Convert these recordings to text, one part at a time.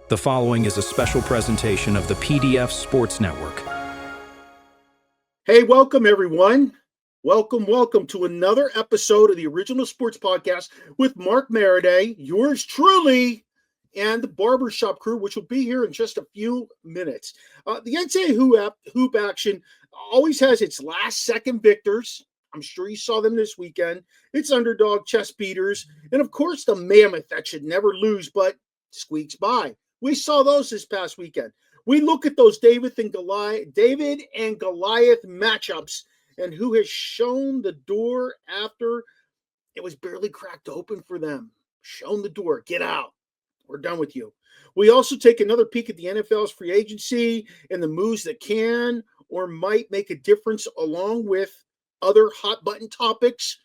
The following is a special presentation of the PDF Sports Network. Hey, welcome everyone. Welcome to another episode of the Original Sports Podcast with Mark Maradei, yours truly, and the barbershop crew, which will be here in just a few minutes. The NCAA hoop action always has its last-second victors. I'm sure you saw them this weekend. It's underdog chest beaters, and of course the mammoth that should never lose but squeaks by. We saw those this past weekend. We look at those David and Goliath matchups and who has shown the door after it was barely cracked open for them. Shown the door. Get out. We're done with you. We also take another peek at the NFL's free agency and the moves that can or might make a difference, along with other hot button topics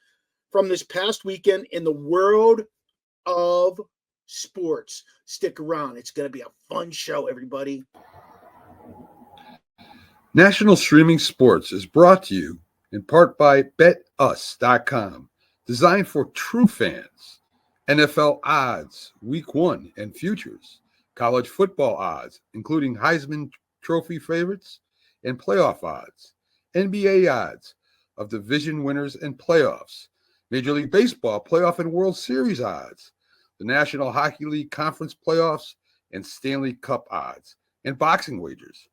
from this past weekend in the world of sports. Stick around. It's going to be a fun show, everybody. National Streaming Sports is brought to you in part by BetUs.com, designed for true fans. NFL odds, Week 1 and futures, college football odds, including Heisman Trophy favorites and playoff odds, NBA odds of division winners and playoffs, Major League Baseball playoff and World Series odds, the National Hockey League Conference playoffs and Stanley Cup odds, and boxing wagers.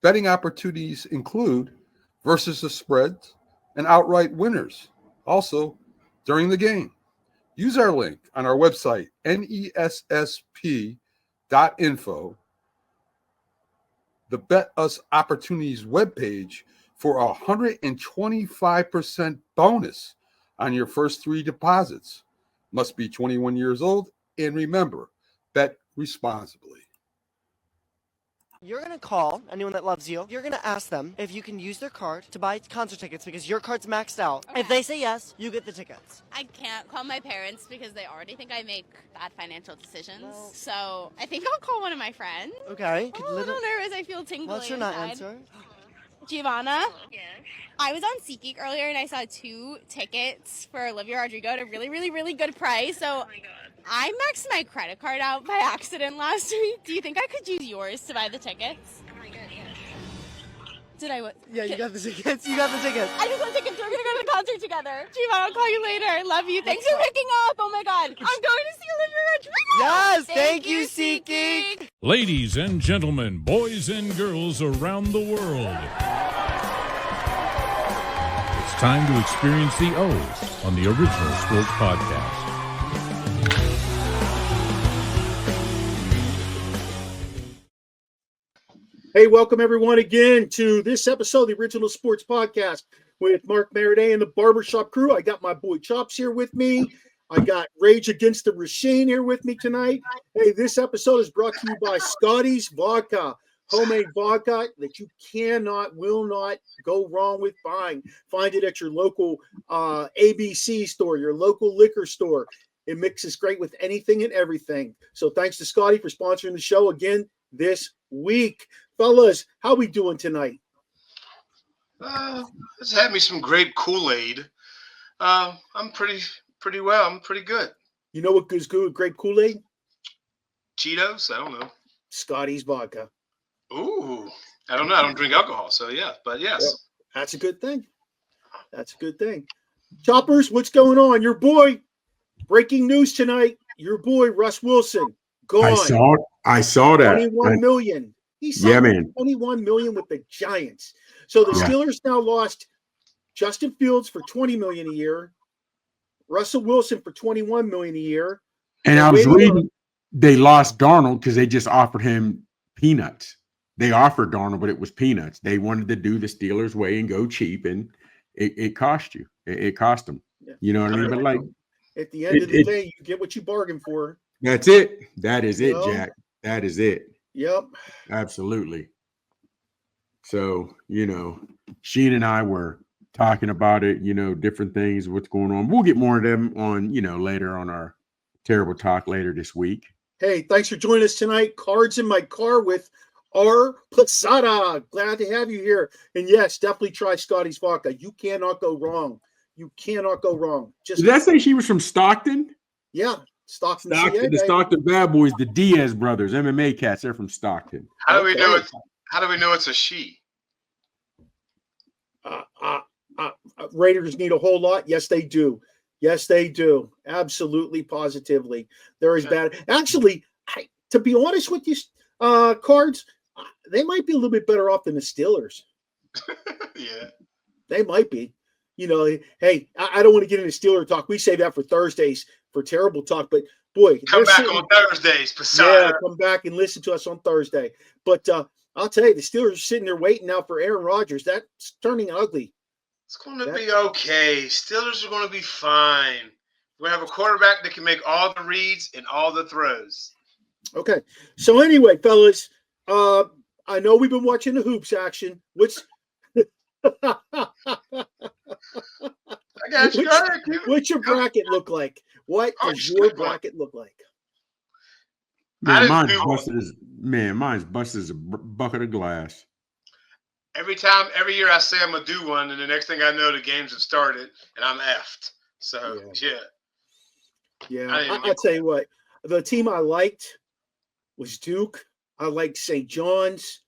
Betting opportunities include versus the spreads and outright winners, also during the game. Use our link on our website, nessp.info, the Bet Us Opportunities webpage, for a 125% bonus on your first 3 deposits. Must be 21 years old, and remember, bet responsibly. You're going to call anyone that loves you. You're going to ask them if you can use their card to buy concert tickets because your card's maxed out. Okay. If they say yes, you get the tickets. I can't call my parents because they already think I make bad financial decisions. Well, so I think I'll call one of my friends. Okay. I'm a little nervous. I feel tingly. What's your not answer? Giovanna? Yes. I was on SeatGeek earlier and I saw 2 tickets for Olivia Rodrigo at a really good price. So Oh my god. I maxed my credit card out by accident last week. Do you think I could use yours to buy the tickets? Oh my god, yes. Did I what? Yeah, you got the tickets. You got the tickets. I just want tickets. We're going to go to the concert together. Giovanna, I'll call you later. Love you. Thanks for picking up. Oh my god. I'm going to see Olivia Rodrigo. Yes, thank you, SeatGeek. Ladies and gentlemen, boys and girls around the world, it's time to experience the O's on the Original Sports Podcast. Hey, welcome everyone again to this episode of the Original Sports Podcast with Mark Maradei and the barbershop crew. I got my boy Chops here with me. I got Rage Against the Machine here with me tonight. Hey, this episode is brought to you by Scotty's Vodka, homemade vodka that you will not go wrong with buying. Find it at your local ABC store, your local liquor store. It mixes great with anything and everything. So thanks to Scotty for sponsoring the show again this week. Fellas, how we doing tonight? Just had me some great Kool-Aid. I'm pretty well. I'm pretty good. You know what goes good with grape Kool-Aid? Cheetos? I don't know. Scotty's Vodka. Ooh. I don't know. I don't drink alcohol, so yeah. But yes. Well, that's a good thing. That's a good thing. Choppers, what's going on? Your boy, breaking news tonight. Your boy, Russ Wilson, gone. I saw that. 21 million. He signed man. 21 million with the Giants. So the Steelers now lost Justin Fields for 20 million a year, Russell Wilson for 21 million a year. And I was reading they lost Darnold because they just offered him peanuts. They offered Darnold, but it was peanuts. They wanted to do the Steelers way and go cheap, and it cost you. It cost them. Yeah. You know what I mean? But like at the end of the day, you get what you bargained for. That's it. That is it, Jack. That is it. Yep. Absolutely. So, Sheen and I were talking about it, different things, what's going on. We'll get more of them on, later on our Terrible Talk later this week. Hey, thanks for joining us tonight. Cards in my car with R. Posada. Glad to have you here. And yes, definitely try Scotty's Vodka. You cannot go wrong. You cannot go wrong. Did that say she was from Stockton? Yeah. Stockton, The Stockton Bad Boys, the Diaz brothers, MMA cats. They're from Stockton. How do we know it's a she? Raiders need a whole lot. Yes, they do. Yes, they do. Absolutely, positively. They're as bad. Actually, to be honest with you, Cards, they might be a little bit better off than the Steelers. Yeah. They might be. You know, hey, I don't want to get into Steeler talk. We save that for Thursdays for terrible talk. But, boy. Come back on Thursdays. Yeah, come back and listen to us on Thursday. But I'll tell you, the Steelers are sitting there waiting now for Aaron Rodgers. That's turning ugly. It's going to be okay. Steelers are going to be fine. We have a quarterback that can make all the reads and all the throws. Okay. So anyway, fellas, I know we've been watching the hoops action. What's what's your bracket look like? What does your bracket look like? Man, mine's busted as a bucket of glass. Every year I say I'm going to do one, and the next thing I know, the games have started, and I'm effed. So, yeah. I'll tell you what. The team I liked was Duke. I liked St. John's.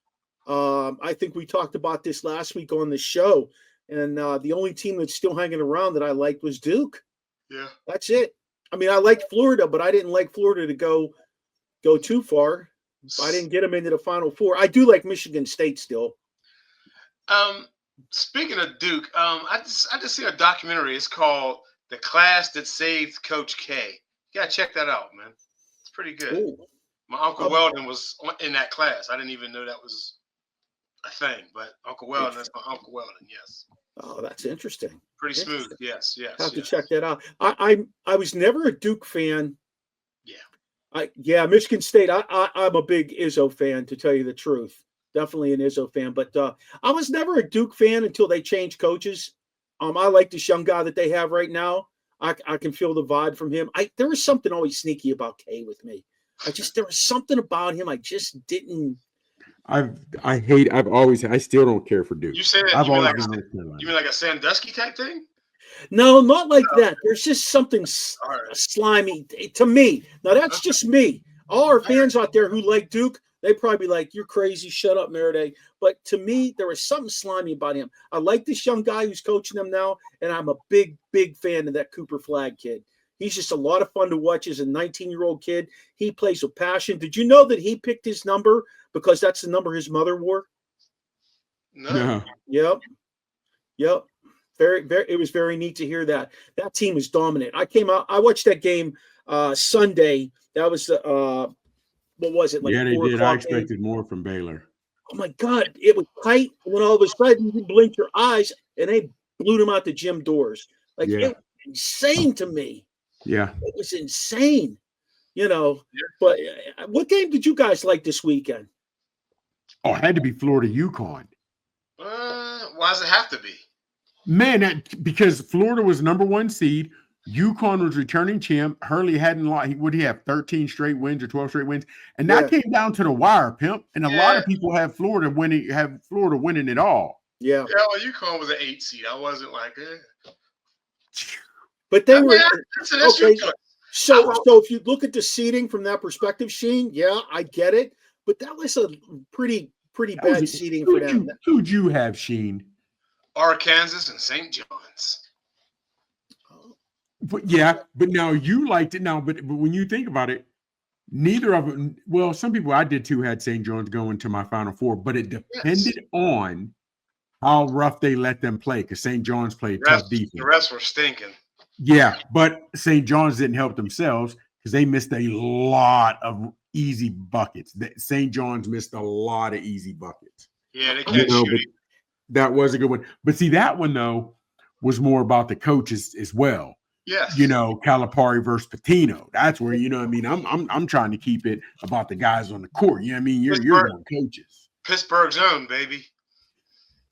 I think we talked about this last week on the show, and the only team that's still hanging around that I liked was Duke. Yeah. That's it. I mean, I liked Florida, but I didn't like Florida to go too far. I didn't get them into the Final Four. I do like Michigan State still. Speaking of Duke, I just see a documentary. It's called "The Class That Saved Coach K." You gotta check that out, man. It's pretty good. Ooh. My Uncle Weldon was in that class. I didn't even know that was a thing, but Uncle Weldon, that's my Uncle Weldon. Yes. Oh, that's interesting. Pretty smooth. Yes. Have to check that out. I was never a Duke fan. Yeah. Michigan State. I'm a big Izzo fan, to tell you the truth. Definitely an Izzo fan, but I was never a Duke fan until they changed coaches. I like this young guy that they have right now. I can feel the vibe from him. There was something always sneaky about K with me. There was something about him I just didn't. I still don't care for Duke. You said you mean like a Sandusky type thing? No, not like that. There's just something slimy to me. Now that's just me. All our fans out there who like Duke, they probably be like, "You're crazy. Shut up, Maradei." But to me, there was something slimy about him. I like this young guy who's coaching them now, and I'm a big, big fan of that Cooper Flagg kid. He's just a lot of fun to watch as a 19-year-old kid. He plays with passion. Did you know that he picked his number because that's the number his mother wore? No. Yep. Very, very. It was very neat to hear that. That team is dominant. I watched that game Sunday. That was what was it? Like they did. I expected game. More from Baylor. Oh my God, it was tight. And then all of a sudden, you blinked your eyes, and they blew them out the gym doors. It was insane to me. Yeah, it was insane. But what game did you guys like this weekend? Oh, it had to be Florida UConn. Why does it have to be? Man, because Florida was number 1 seed. UConn was returning champ. Hurley hadn't lost. Would he have 13 straight wins or 12 straight wins? And that came down to the wire, pimp. And a lot of people have Florida winning it all. Yeah. Yeah, well, UConn was an 8 seed. I wasn't like it. But they were okay. So if you look at the seeding from that perspective, Sheen, I get it. But that was a pretty bad seeding for them. Who'd you have, Sheen? Arkansas and St. John's. But now you liked it. But when you think about it, neither of them. Well, some people I did too had St. John's going to my Final Four, but it depended on how rough they let them play. Because St. John's played tough defense. The rest were stinking. Yeah, but St. John's didn't help themselves because they missed a lot of easy buckets. St. John's missed a lot of easy buckets. Yeah, they can't shoot. That was a good one. But see, that one though was more about the coaches as well. Yes. Calipari versus Pitino. That's where, I'm trying to keep it about the guys on the court. You know what I mean? You're more coaches. Pittsburgh's own, baby.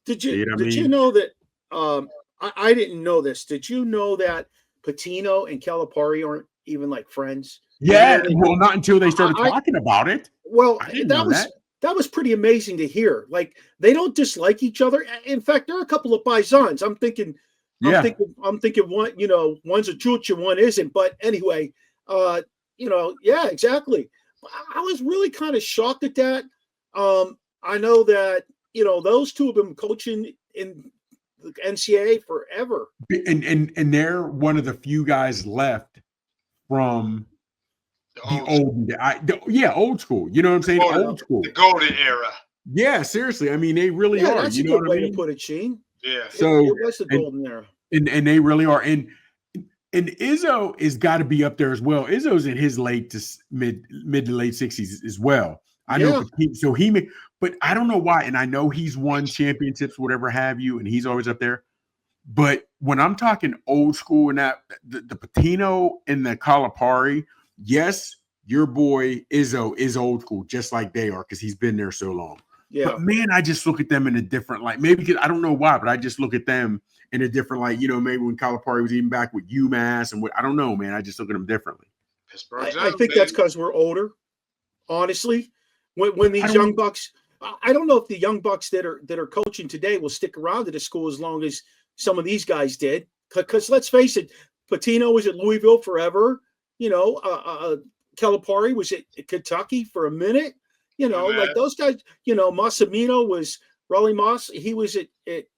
Did you know that I didn't know this. Did you know that Pitino and Calipari aren't even like friends? Yeah, not until they started talking about it. Well, that was pretty amazing to hear. Like, they don't dislike each other. In fact, there are a couple of paisans. I'm thinking one, one's a Chucha, one isn't. But anyway, Yeah, exactly. I was really kind of shocked at that. I know that, those two have been coaching in the NCAA forever. And they're one of the few guys left from the old school. You know what I'm saying? Old school. The golden era. Yeah, seriously. I mean, they really are. That's You a know good what I way mean? to put it, Sheen. Yeah. So it was the golden era. And they really are. And Izzo is got to be up there as well. Izzo's in his mid to late 60s as well. I know. So but I don't know why. And I know he's won championships, whatever have you, and he's always up there. But when I'm talking old school and that the Patino and the Calipari, yes, your boy Izzo is old school, just like they are, because he's been there so long. Yeah. But man, I just look at them in a different light. Maybe because I don't know why, but I just look at them in a different light. Maybe when Calipari was even back with UMass and I don't know, man. I just look at them differently. I think that's because we're older. Honestly, when these young bucks, I don't know if the young bucks that are coaching today will stick around at the school as long as some of these guys did. Because let's face it, Patino was at Louisville forever. Calipari was at Kentucky for a minute. Like those guys. Massimino was Raleigh Moss. He was at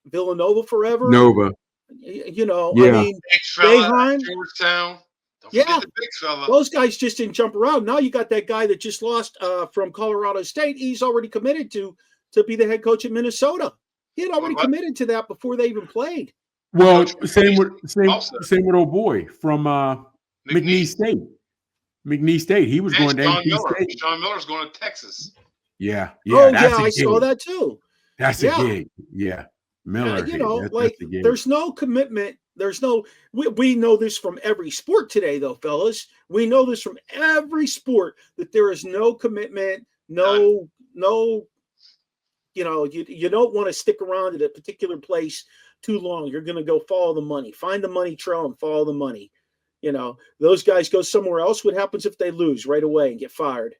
Villanova forever. Nova. I mean, Boeheim, Georgetown. Don't forget the big fella. Those guys just didn't jump around. Now you got that guy that just lost from Colorado State. He's already committed to be the head coach at Minnesota. He had already committed to that before they even played. Well, same with old boy from McNeese State. McNeese State. He was going to NC State. Sean Miller's going to Texas. Yeah. I saw that too. That's a gig. Yeah. Miller. There's no commitment. There's no. We know this from every sport today, though, fellas. We know this from every sport that there is no commitment. No. You don't want to stick around at a particular place too long. You're going to go follow the money. Find the money trail and follow the money. Those guys go somewhere else. What happens if they lose right away and get fired?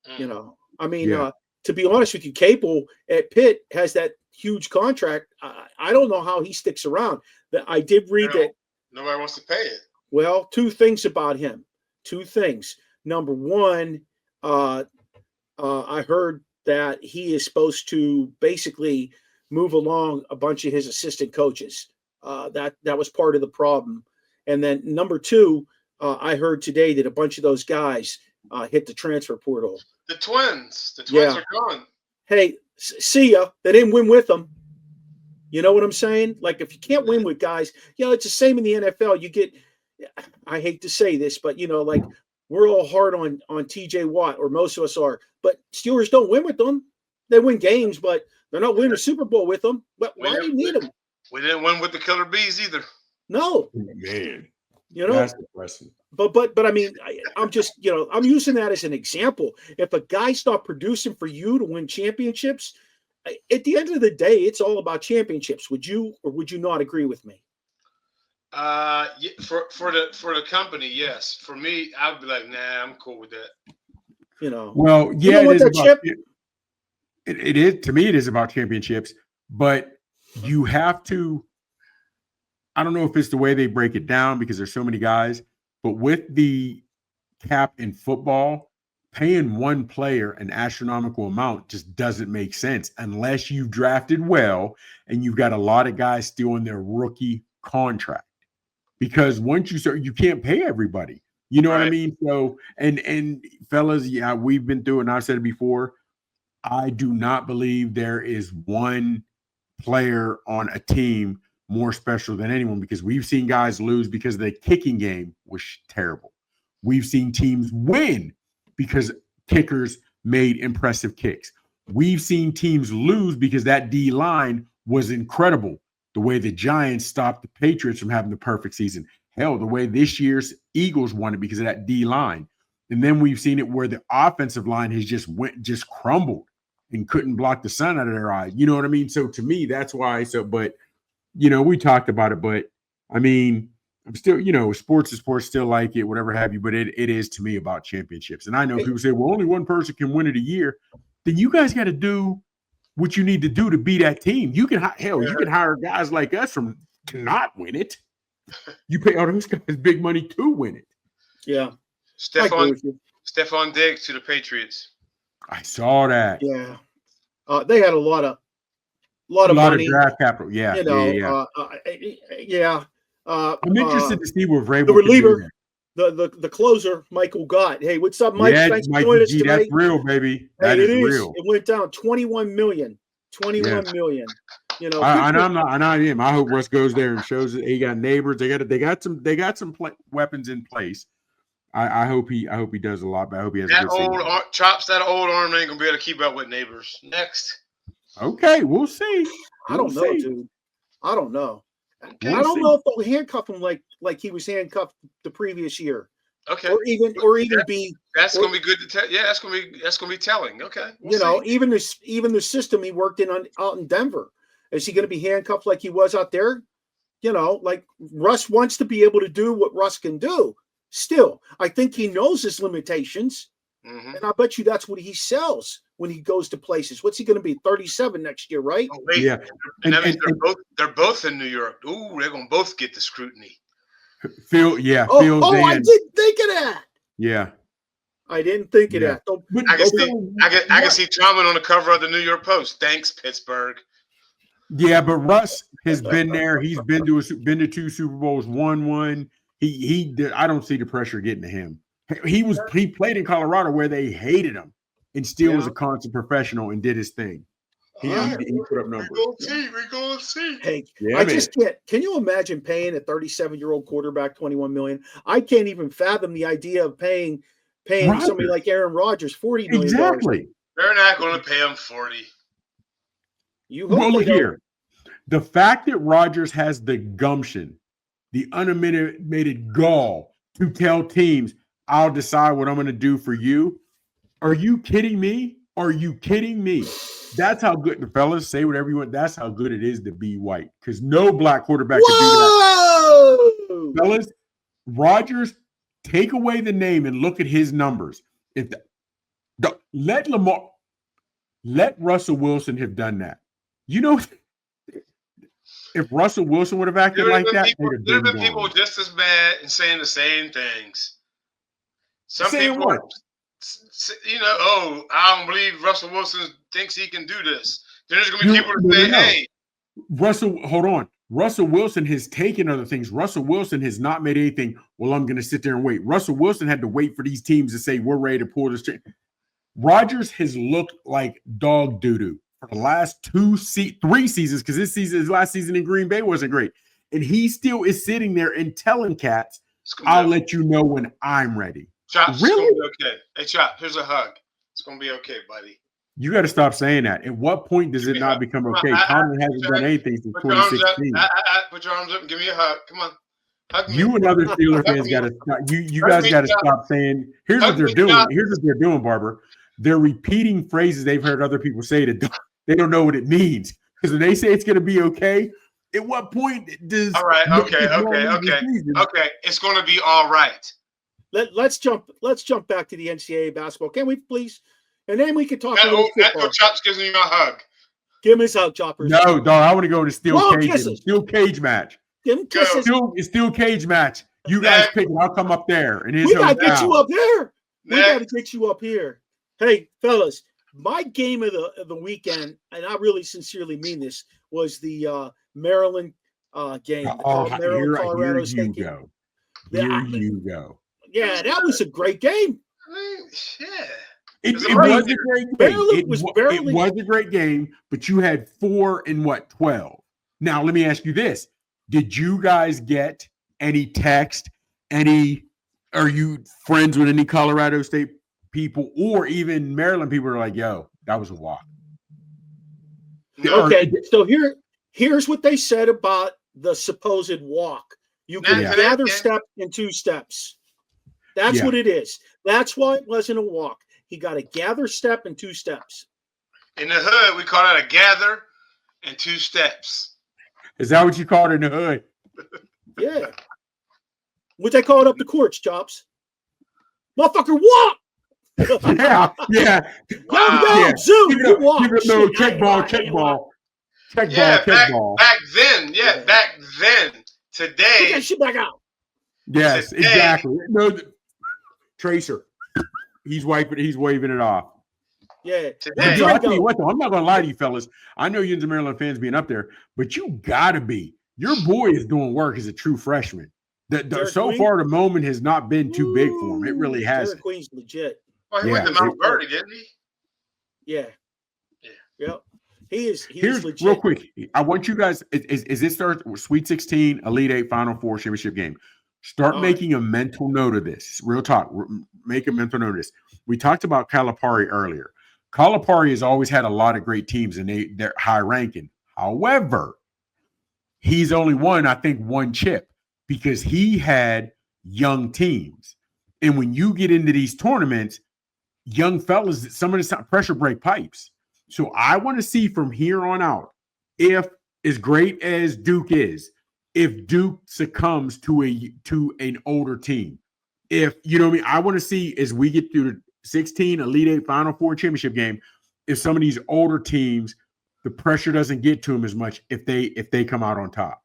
To be honest with you, Capel at Pitt has that huge contract. I don't know how he sticks around. I did read that nobody wants to pay it. Well, two things about him. Two things. Number one, I heard that he is supposed to basically move along a bunch of his assistant coaches. That was part of the problem. And then number two, I heard today that a bunch of those guys hit the transfer portal. The twins are gone. Hey, see ya. They didn't win with them. You know what I'm saying? Like, if you can't win with guys, it's the same in the NFL. You get, I hate to say this, but we're all hard on TJ Watt, or most of us are. But Steelers don't win with them. They win games, but they're not winning a Super Bowl with them. But why do you need them? We didn't win with the Killer Bees either. No, man. That's depressing. But I mean, I'm just I'm using that as an example. If a guy's not producing for you to win championships, at the end of the day, it's all about championships. Would you or would you not agree with me? For the company, yes. For me, I'd be like, nah, I'm cool with that. Well, yeah, it is about, it is, to me, it is about championships, but you have to. I don't know if it's the way they break it down because there's so many guys, but with the cap in football, paying one player an astronomical amount just doesn't make sense unless you've drafted well and you've got a lot of guys still in their rookie contract. Because once you start, you can't pay everybody. You know what I mean? So, and fellas, we've been through it, and I've said it before. I do not believe there is one player on a team more special than anyone, because we've seen guys lose because the kicking game was terrible. We've seen teams win because kickers made impressive kicks. We've seen teams lose because that D line was incredible. The way the Giants stopped the Patriots from having the perfect season. Hell, the way this year's Eagles won it because of that D line. And then we've seen it where the offensive line has just crumbled and couldn't block the sun out of their eye. You know what I mean? So to me, that's why. But we talked about it, but I mean, I'm still, sports is sports, still like it, whatever have you, but it is to me about championships. And I know people say, well, only one person can win it a year. Then you guys got to do what you need to do to be that team. You can hire guys like us to not win it. You pay all those guys big money to win it. Yeah. I agree with you. Stephon Diggs to the Patriots. I saw that. Yeah. They had a lot of money. Of draft capital. Yeah. You know, yeah. I'm interested to see what Vrabel the reliever, can do the closer, Michael Gott. Hey, what's up, Mike? Yeah, Thanks for Mikey joining us G, tonight. that's real, baby. That Hey, is it is real. It went down 21 million. 21 million. You know, I'm not him. I hope Russ goes there and shows that he got neighbors. They got some weapons in place. I hope he does a lot, but I hope he has that a good season. That old arm ain't gonna be able to keep up with neighbors. Next. Okay, we'll see. I don't know, dude. I don't know. Okay. I don't know if they'll handcuff him like he was handcuffed the previous year. Okay. Or even that's gonna be good to tell. Yeah, that's gonna be telling. Okay. We'll see. Even the system he worked in out in Denver. Is he gonna be handcuffed like he was out there? You know, like Russ wants to be able to do what Russ can do. Still, I think he knows his limitations. Mm-hmm. And I bet you that's what he sells when he goes to places. What's he going to be? 37 next year, right? Oh, wait. Yeah. And that means they're both in New York. Ooh, they're going to both get the scrutiny. Phil, I didn't think of that. Yeah. I didn't think of that. I can see Trauma on the cover of the New York Post. Thanks, Pittsburgh. Yeah, but Russ has been there. He's been to 2 Super Bowls, won one. I don't see the pressure getting to him. He played in Colorado where they hated him and still was a constant professional and did his thing. He put up numbers. We're going to see. Hey, I just can't. Can you imagine paying a 37-year-old quarterback $21 million? I can't even fathom the idea of paying somebody like Aaron Rodgers $40 million. Exactly. They're not going to pay him 40. Look here. The fact that Rodgers has the gumption, the unadmitted gall to tell teams, I'll decide what I'm going to do for you. Are you kidding me? Are you kidding me? That's how good the fellas say whatever you want. That's how good it is to be white because no black quarterback can do that. Fellas, Rodgers, take away the name and look at his numbers. Let Russell Wilson have done that. You know, if Russell Wilson would have acted like that, there have been people just as bad and saying the same things. Some people, what? I don't believe Russell Wilson thinks he can do this. Then there's going to be people that say, hey. Hold on. Russell Wilson has taken other things. Russell Wilson has not made anything. Well, I'm going to sit there and wait. Russell Wilson had to wait for these teams to say, we're ready to pull this trigger. Rodgers has looked like dog doo-doo for the last 3 seasons because his last season in Green Bay wasn't great. And he still is sitting there and telling cats, I'll let you know when I'm ready. Chops, really? It's gonna be okay. Hey, Chop, here's a hug. It's going to be okay, buddy. You got to stop saying that. At what point does it not become okay? Tomlin hasn't done anything since 2016. Put your arms up and give me a hug. Come on. Hug me. You and other Steelers fans got to stop. You guys got to stop saying, here's what they're doing. Here's what they're doing, Barber. They're repeating phrases they've heard other people say that they don't know what it means. Because when they say it's going to be okay, at what point does all right, okay. It's going to be all right. Let's jump back to the NCAA basketball. Can we please? And then we can talk a little football. Chops gives me a hug. Give him his hug, Choppers. No, dog. I want to go in a steel cage match. Give him kisses. Steel cage match. You guys pick it. I'll come up there. And we got to get you up there. We got to get you up here. Hey, fellas, my game of the weekend, and I really sincerely mean this, was the Maryland game. Maryland, Colorado State game. Here you go. Yeah, that was a great game. I mean, yeah. It was a great game. It was a great game, but you had 4 in 12. Now, let me ask you this. Did you guys get any text? Are you friends with any Colorado State people or even Maryland people are like, yo, that was a walk? Okay, so here's what they said about the supposed walk. You can gather step in 2 steps. That's what it is. That's why it wasn't a walk. He got a gather step in 2 steps. In the hood, we call it a gather and 2 steps. Is that what you call it in the hood? Yeah. What they call it up the courts, Chops? Motherfucker, walk! Yeah. Go, zoom, you walk. Give it a little check ball. Back then. Today. Get that shit back out. Yes, exactly. No, Tracer. He's waving it off. Yeah. Today. I'll tell you what, though, I'm not going to lie to you, fellas. I know you and the Maryland fans being up there, but you got to be. Your boy is doing work as a true freshman. So far, the moment has not been too big for him. It really hasn't. Derek Queen's legit. Well, he went to Mount Verdi, didn't he? Yeah. Yep. He's legit. Real quick. I want you guys, is this our Sweet 16, Elite 8, Final Four championship game? Start making a mental note of this. Real talk. Make a mental note of this. We talked about Calipari earlier. Calipari has always had a lot of great teams, and they're high ranking. However, he's only won, I think, one chip because he had young teams. And when you get into these tournaments, young fellas, some of the pressure break pipes. So I want to see from here on out, if as great as Duke is, if Duke succumbs to an older team. If you know what I mean, I want to see as we get through the 16 Elite 8 Final Four championship game, if some of these older teams, the pressure doesn't get to them as much if they come out on top.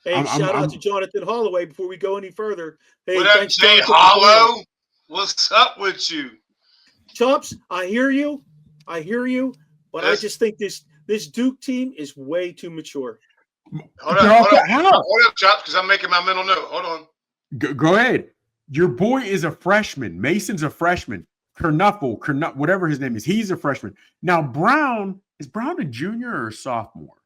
Hey, shout out to Jonathan Holloway before we go any further. Hey, what up, Jay Hollow? What's up with you? Chops, I hear you, but I just think this Duke team is way too mature. Hold up, Chops, because I'm making my mental note. Hold on. Go ahead. Your boy is a freshman. Mason's a freshman. Kernuffle, whatever his name is, he's a freshman. Now, Brown, is Brown a junior or a sophomore?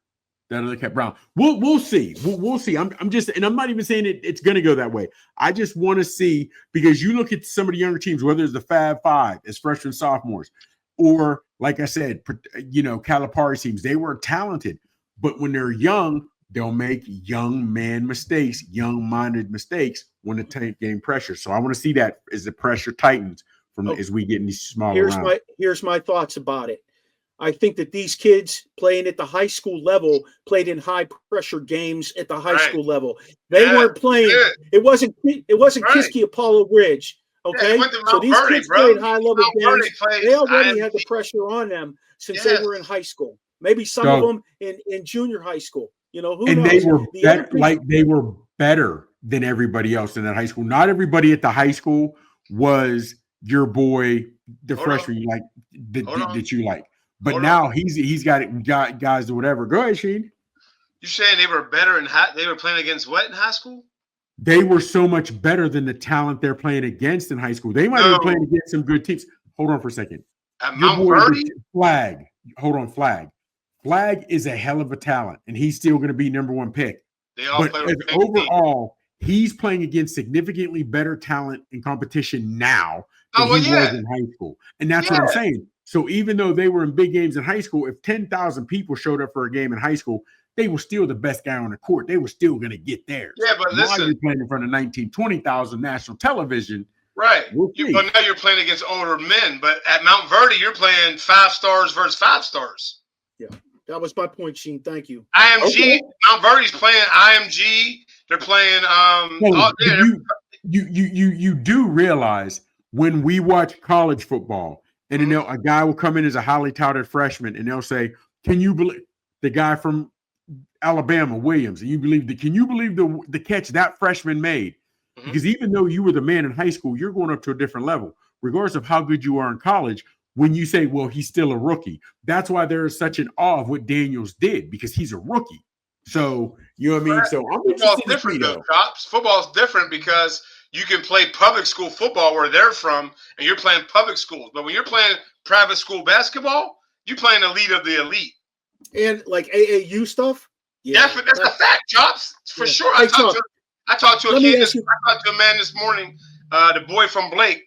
That look at Brown. We'll see. We'll see. I'm just, and I'm not even saying it's going to go that way. I just want to see, because you look at some of the younger teams, whether it's the Fab Five as freshmen, sophomores, or like I said, Calipari teams, they were talented, but when they're young, they'll make young man mistakes, young-minded mistakes when the tank game pressure. So I want to see that as the pressure tightens as we get in these smaller rounds. Here's my thoughts about it. I think that these kids playing at the high school level played in high pressure games at the high school level. They weren't playing. It wasn't Kiski Apollo Ridge. Okay, so these kids played high level games. They already had the pressure on them since they were in high school. Maybe some of them in junior high school. Who knows? They were better than everybody else in that high school. Not everybody at the high school was your boy, the freshman you like that you like. But now he's got guys or whatever. Go ahead, Sheen. You saying they were better they were playing against what in high school? They were so much better than the talent they're playing against in high school. They might have been playing against some good teams. Hold on for a second. At Mount Verdi? Flag. Hold on, Flag. Flag is a hell of a talent, and he's still going to be number one pick. But overall, he's playing against significantly better talent in competition now than he was in high school. And that's what I'm saying. So even though they were in big games in high school, if 10,000 people showed up for a game in high school, they were still the best guy on the court. They were still going to get theirs. Yeah, but listen. Now you're playing in front of 20,000 national television. Right. But now you're playing against older men. But at Mount Verdi, you're playing 5 stars versus 5 stars. Yeah, that was my point, Sheen. Thank you. IMG. Mount Verdi's playing IMG. They're playing. You do realize when we watch college football, and then a guy will come in as a highly touted freshman, and they'll say, "Can you believe the guy from Alabama, Williams? And can you believe the catch that freshman made?" Mm-hmm. Because even though you were the man in high school, you're going up to a different level, regardless of how good you are in college. When you say, "Well, he's still a rookie," that's why there is such an awe of what Daniels did, because he's a rookie. So you know what I mean. So football's different, though. Chops. Football's different because you can play public school football where they're from, and you're playing public schools. But when you're playing private school basketball, you're playing elite of the elite. And like AAU stuff? Yeah, that's a fact, Chops. For sure. I talked to a man this morning, the boy from Blake,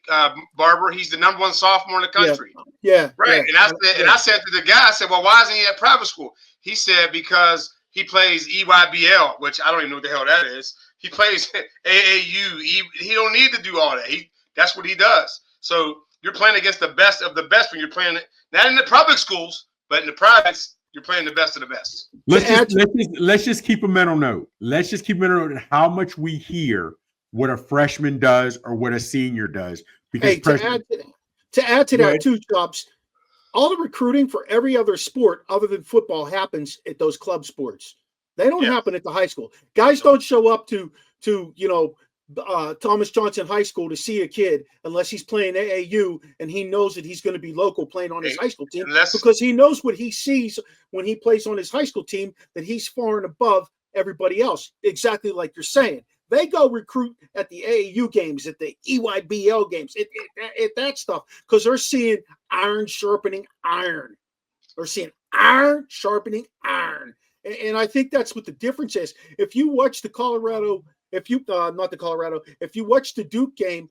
Barber. He's the #1 sophomore in the country. Yeah. Right. And I said to the guy, I said, "Well, why isn't he at private school?" He said, "Because he plays EYBL, which I don't even know what the hell that is. He plays AAU. He don't need to do all that. That's what he does." So you're playing against the best of the best when you're playing it, not in the public schools, but in the privates, you're playing the best of the best. Let's just keep a mental note. Let's just keep a mental note of how much we hear what a freshman does or what a senior does. Because to add to that too, Chops, all the recruiting for every other sport other than football happens at those club sports. They don't happen at the high school. Guys don't show up to Thomas Johnson High School to see a kid unless he's playing AAU and he knows that he's going to be local playing on his high school team, because he knows what he sees when he plays on his high school team, that he's far and above everybody else. Exactly like you're saying. They go recruit at the AAU games, at the EYBL games, at that stuff, because they're seeing iron sharpening iron. They're seeing iron sharpening iron. And I think that's what the difference is. If you watch the Colorado, if you watch the Duke game,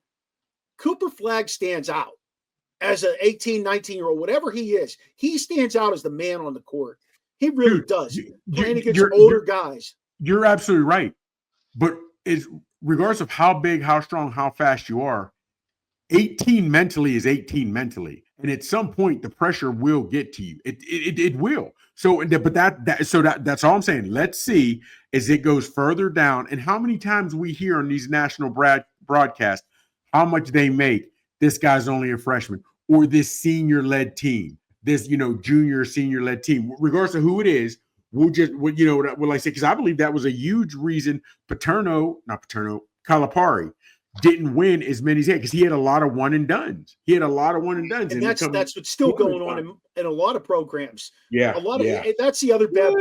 Cooper Flagg stands out as an 18, 19-year-old, whatever he is. He stands out as the man on the court. He really does. Playing against older guys. You're absolutely right. But regardless of how big, how strong, how fast you are, 18 mentally is 18 mentally. And at some point, the pressure will get to you. It will. So, but that's all I'm saying. Let's see as it goes further down, and how many times we hear on these national broadcasts how much they make. This guy's only a freshman, or this senior-led team, this junior, senior-led team. Regardless of who it is, we'll I say, because I believe that was a huge reason Calipari didn't win as many as he had, because he had a lot of one and dones. And that's what's still going on in a lot of programs. Yeah. That's the other bad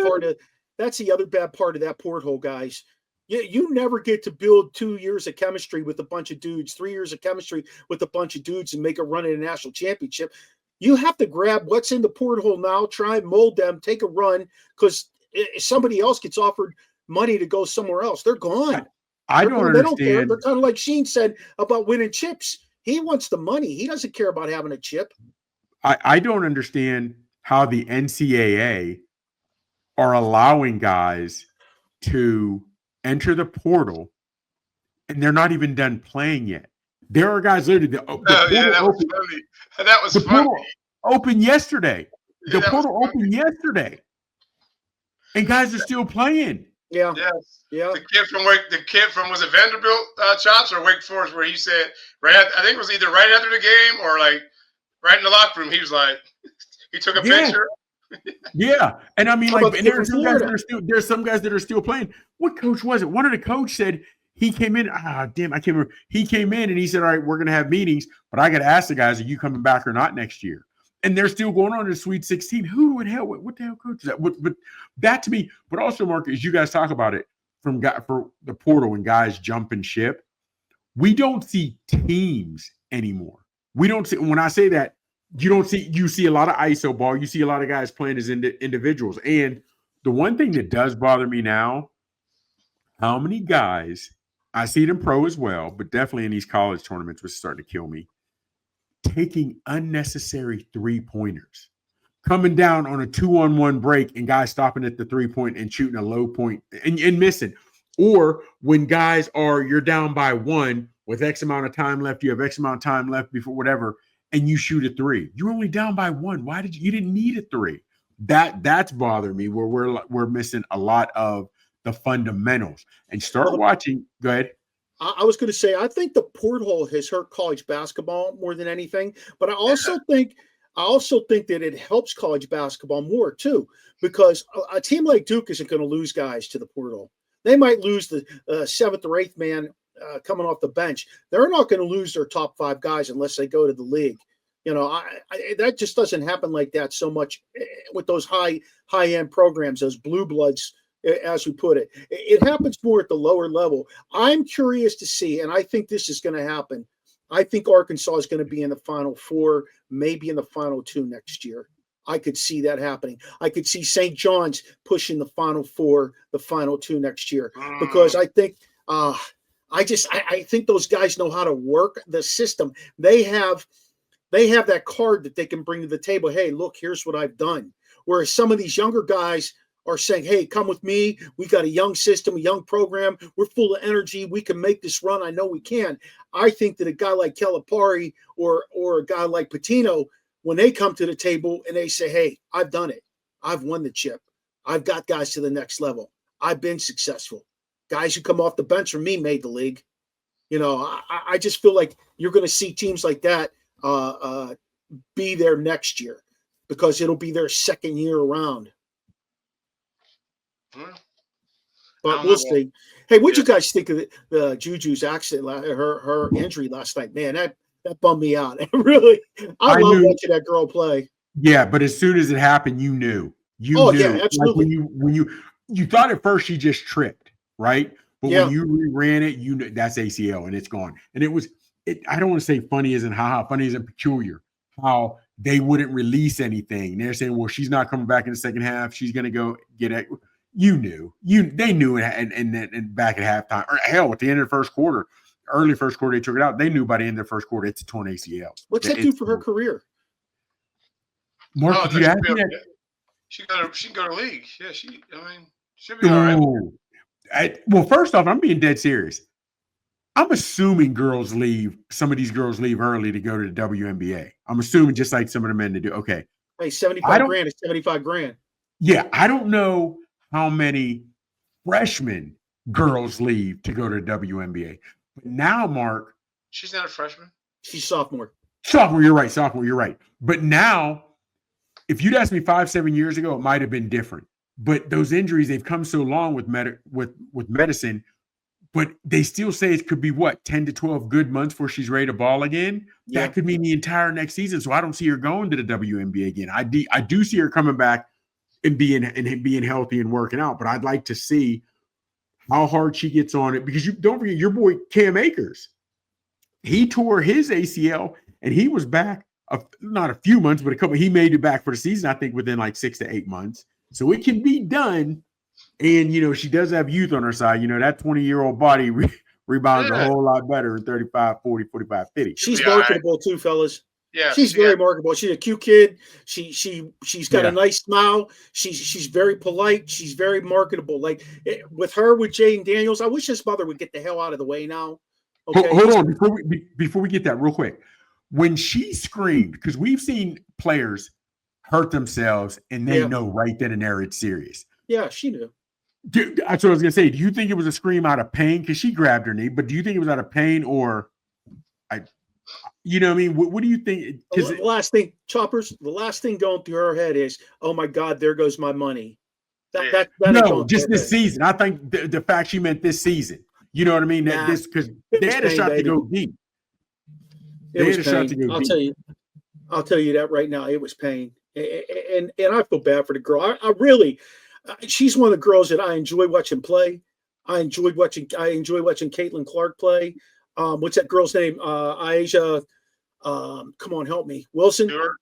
part of that porthole, guys. You never get to build 2 years of chemistry with a bunch of dudes, 3 years of chemistry with a bunch of dudes, and make a run in a national championship. You have to grab what's in the porthole now, try and mold them, take a run, because if somebody else gets offered money to go somewhere else, they're gone. They don't care. They're kind of like Sheen said about winning chips. He wants the money. He doesn't care about having a chip. I don't understand how the NCAA are allowing guys to enter the portal, and they're not even done playing yet. There are guys literally that was funny. Open yesterday. The portal opened yesterday, and guys are still playing. Yeah. Yes. Yeah. The kid from was it Vanderbilt Chops or Wake Forest, where he said I think it was either right after the game or like right in the locker room, he was like, he took a picture. Yeah. And I mean, like, and there's some guys that are still playing. What coach was it? One of the coach said he came in. I can't remember. He came in and he said, all right, we're gonna have meetings, but I gotta ask the guys, are you coming back or not next year? And they're still going on to Sweet 16. Who would hell? What the hell coach is that? But that to me, but also, Mark, as you guys talk about it for the portal and guys jumping ship, we don't see teams anymore. We don't see, when I say that, you see a lot of ISO ball. You see a lot of guys playing as individuals. And the one thing that does bother me now, how many guys, I see it in pro as well, but definitely in these college tournaments, which is starting to kill me, taking unnecessary 3-pointers, coming down on a 2-on-1 break and guys stopping at the 3-point and shooting a low point and missing. Or when guys you're down by 1 with X amount of time left, you have X amount of time left before whatever, and you shoot a 3. You're only down by 1. Why you didn't need a 3? That's bothering me, where we're missing a lot of the fundamentals. And start watching. Go ahead. I was going to say, I think the porthole has hurt college basketball more than anything, but I also think that it helps college basketball more too, because a team like Duke isn't going to lose guys to the portal. They might lose the 7th or 8th man coming off the bench. They're not going to lose their top 5 guys unless they go to the league. That just doesn't happen like that so much with those high-end programs, those blue bloods, as we put it. It happens more at the lower level. I'm curious to see, and I think this is going to happen. I think Arkansas is going to be in the Final Four, maybe in the Final 2 next year. I could see that happening. I could see St. John's pushing the Final Four, the Final 2 next year, because I think I think those guys know how to work the system. They have that card that they can bring to the table. Hey, look, here's what I've done. Whereas some of these younger guys are saying, hey, come with me. We got a young system, a young program. We're full of energy. We can make this run. I know we can. I think that a guy like Calipari or a guy like Pitino, when they come to the table and they say, hey, I've done it. I've won the chip. I've got guys to the next level. I've been successful. Guys who come off the bench from me made the league. I just feel like you're going to see teams like that be there next year, because it'll be their second year around. but don't we'll know. see. Hey, what'd you Yeah. guys think of the Juju's accident, her injury last night? Man, that bummed me out. Really, I love knew- watching that girl play. Yeah, but as soon as it happened, you knew. Oh, Knew. yeah, Like absolutely. when you thought at first she just tripped, right? But Yeah. when you reran it, you know that's ACL and it's gone. And it was I don't want to say funny isn't haha, funny isn't peculiar. How they wouldn't release anything. They're saying, well, she's not coming back in the second half. She's gonna go get it. You knew. They knew and back at halftime, or hell, at the end of the first quarter, early first quarter, they took it out. They knew by the end of the first quarter it's a torn ACL. What's that do for her career? Mark, Oh, did you ask me that? She can go to league. Yeah, she'll be all right. Well, first off, I'm being dead serious. I'm assuming some of these girls leave early to go to the WNBA. I'm assuming just like some of the men to do. Okay. Hey, 75 grand is 75 grand. Yeah, I don't know how many freshman girls leave to go to the WNBA. But now, Mark. She's not a freshman. She's sophomore. Sophomore, you're right. But now, if you'd asked me 5-7 years ago, it might have been different. But those injuries, they've come so long with medicine, but they still say it could be 10 to 12 good months before she's ready to ball again. Yeah. That could mean the entire next season. So I don't see her going to the WNBA again. I do see her coming back and being healthy and working out, but I'd like to see how hard she gets on it, because you don't forget your boy Cam Akers. He tore his ACL and he was back not a few months, but a couple. He made it back for the season, I think, within like 6 to 8 months. So it can be done. And, she does have youth on her side. That 20-year-old body rebounds a whole lot better in 35, 40, 45, 50. She's marketable too, fellas. Yeah, she's very marketable. She's a cute kid. She's got a nice smile. She's very polite. She's very marketable. Like with Jaden Daniels, I wish his mother would get the hell out of the way now. Okay, hold on before we get that real quick. When she screamed, because we've seen players hurt themselves and they know right then and there it's serious. Yeah, she knew. That's what I was gonna say. Do you think it was a scream out of pain because she grabbed her knee? But do you think it was out of pain or, you know what I mean? What do you think? The last thing, Choppers. The last thing going through her head is, "Oh my God, there goes my money." No, just this season. I think the fact she meant this season. You know what I mean? That this because they had a shot to go deep. They had a shot to go deep. I'll tell you that right now. It was pain, and I feel bad for the girl. I really. She's one of the girls that I enjoy watching play. I enjoy watching Caitlin Clark play. What's that girl's name? Aisha. Come on, help me. Wilson. Sure.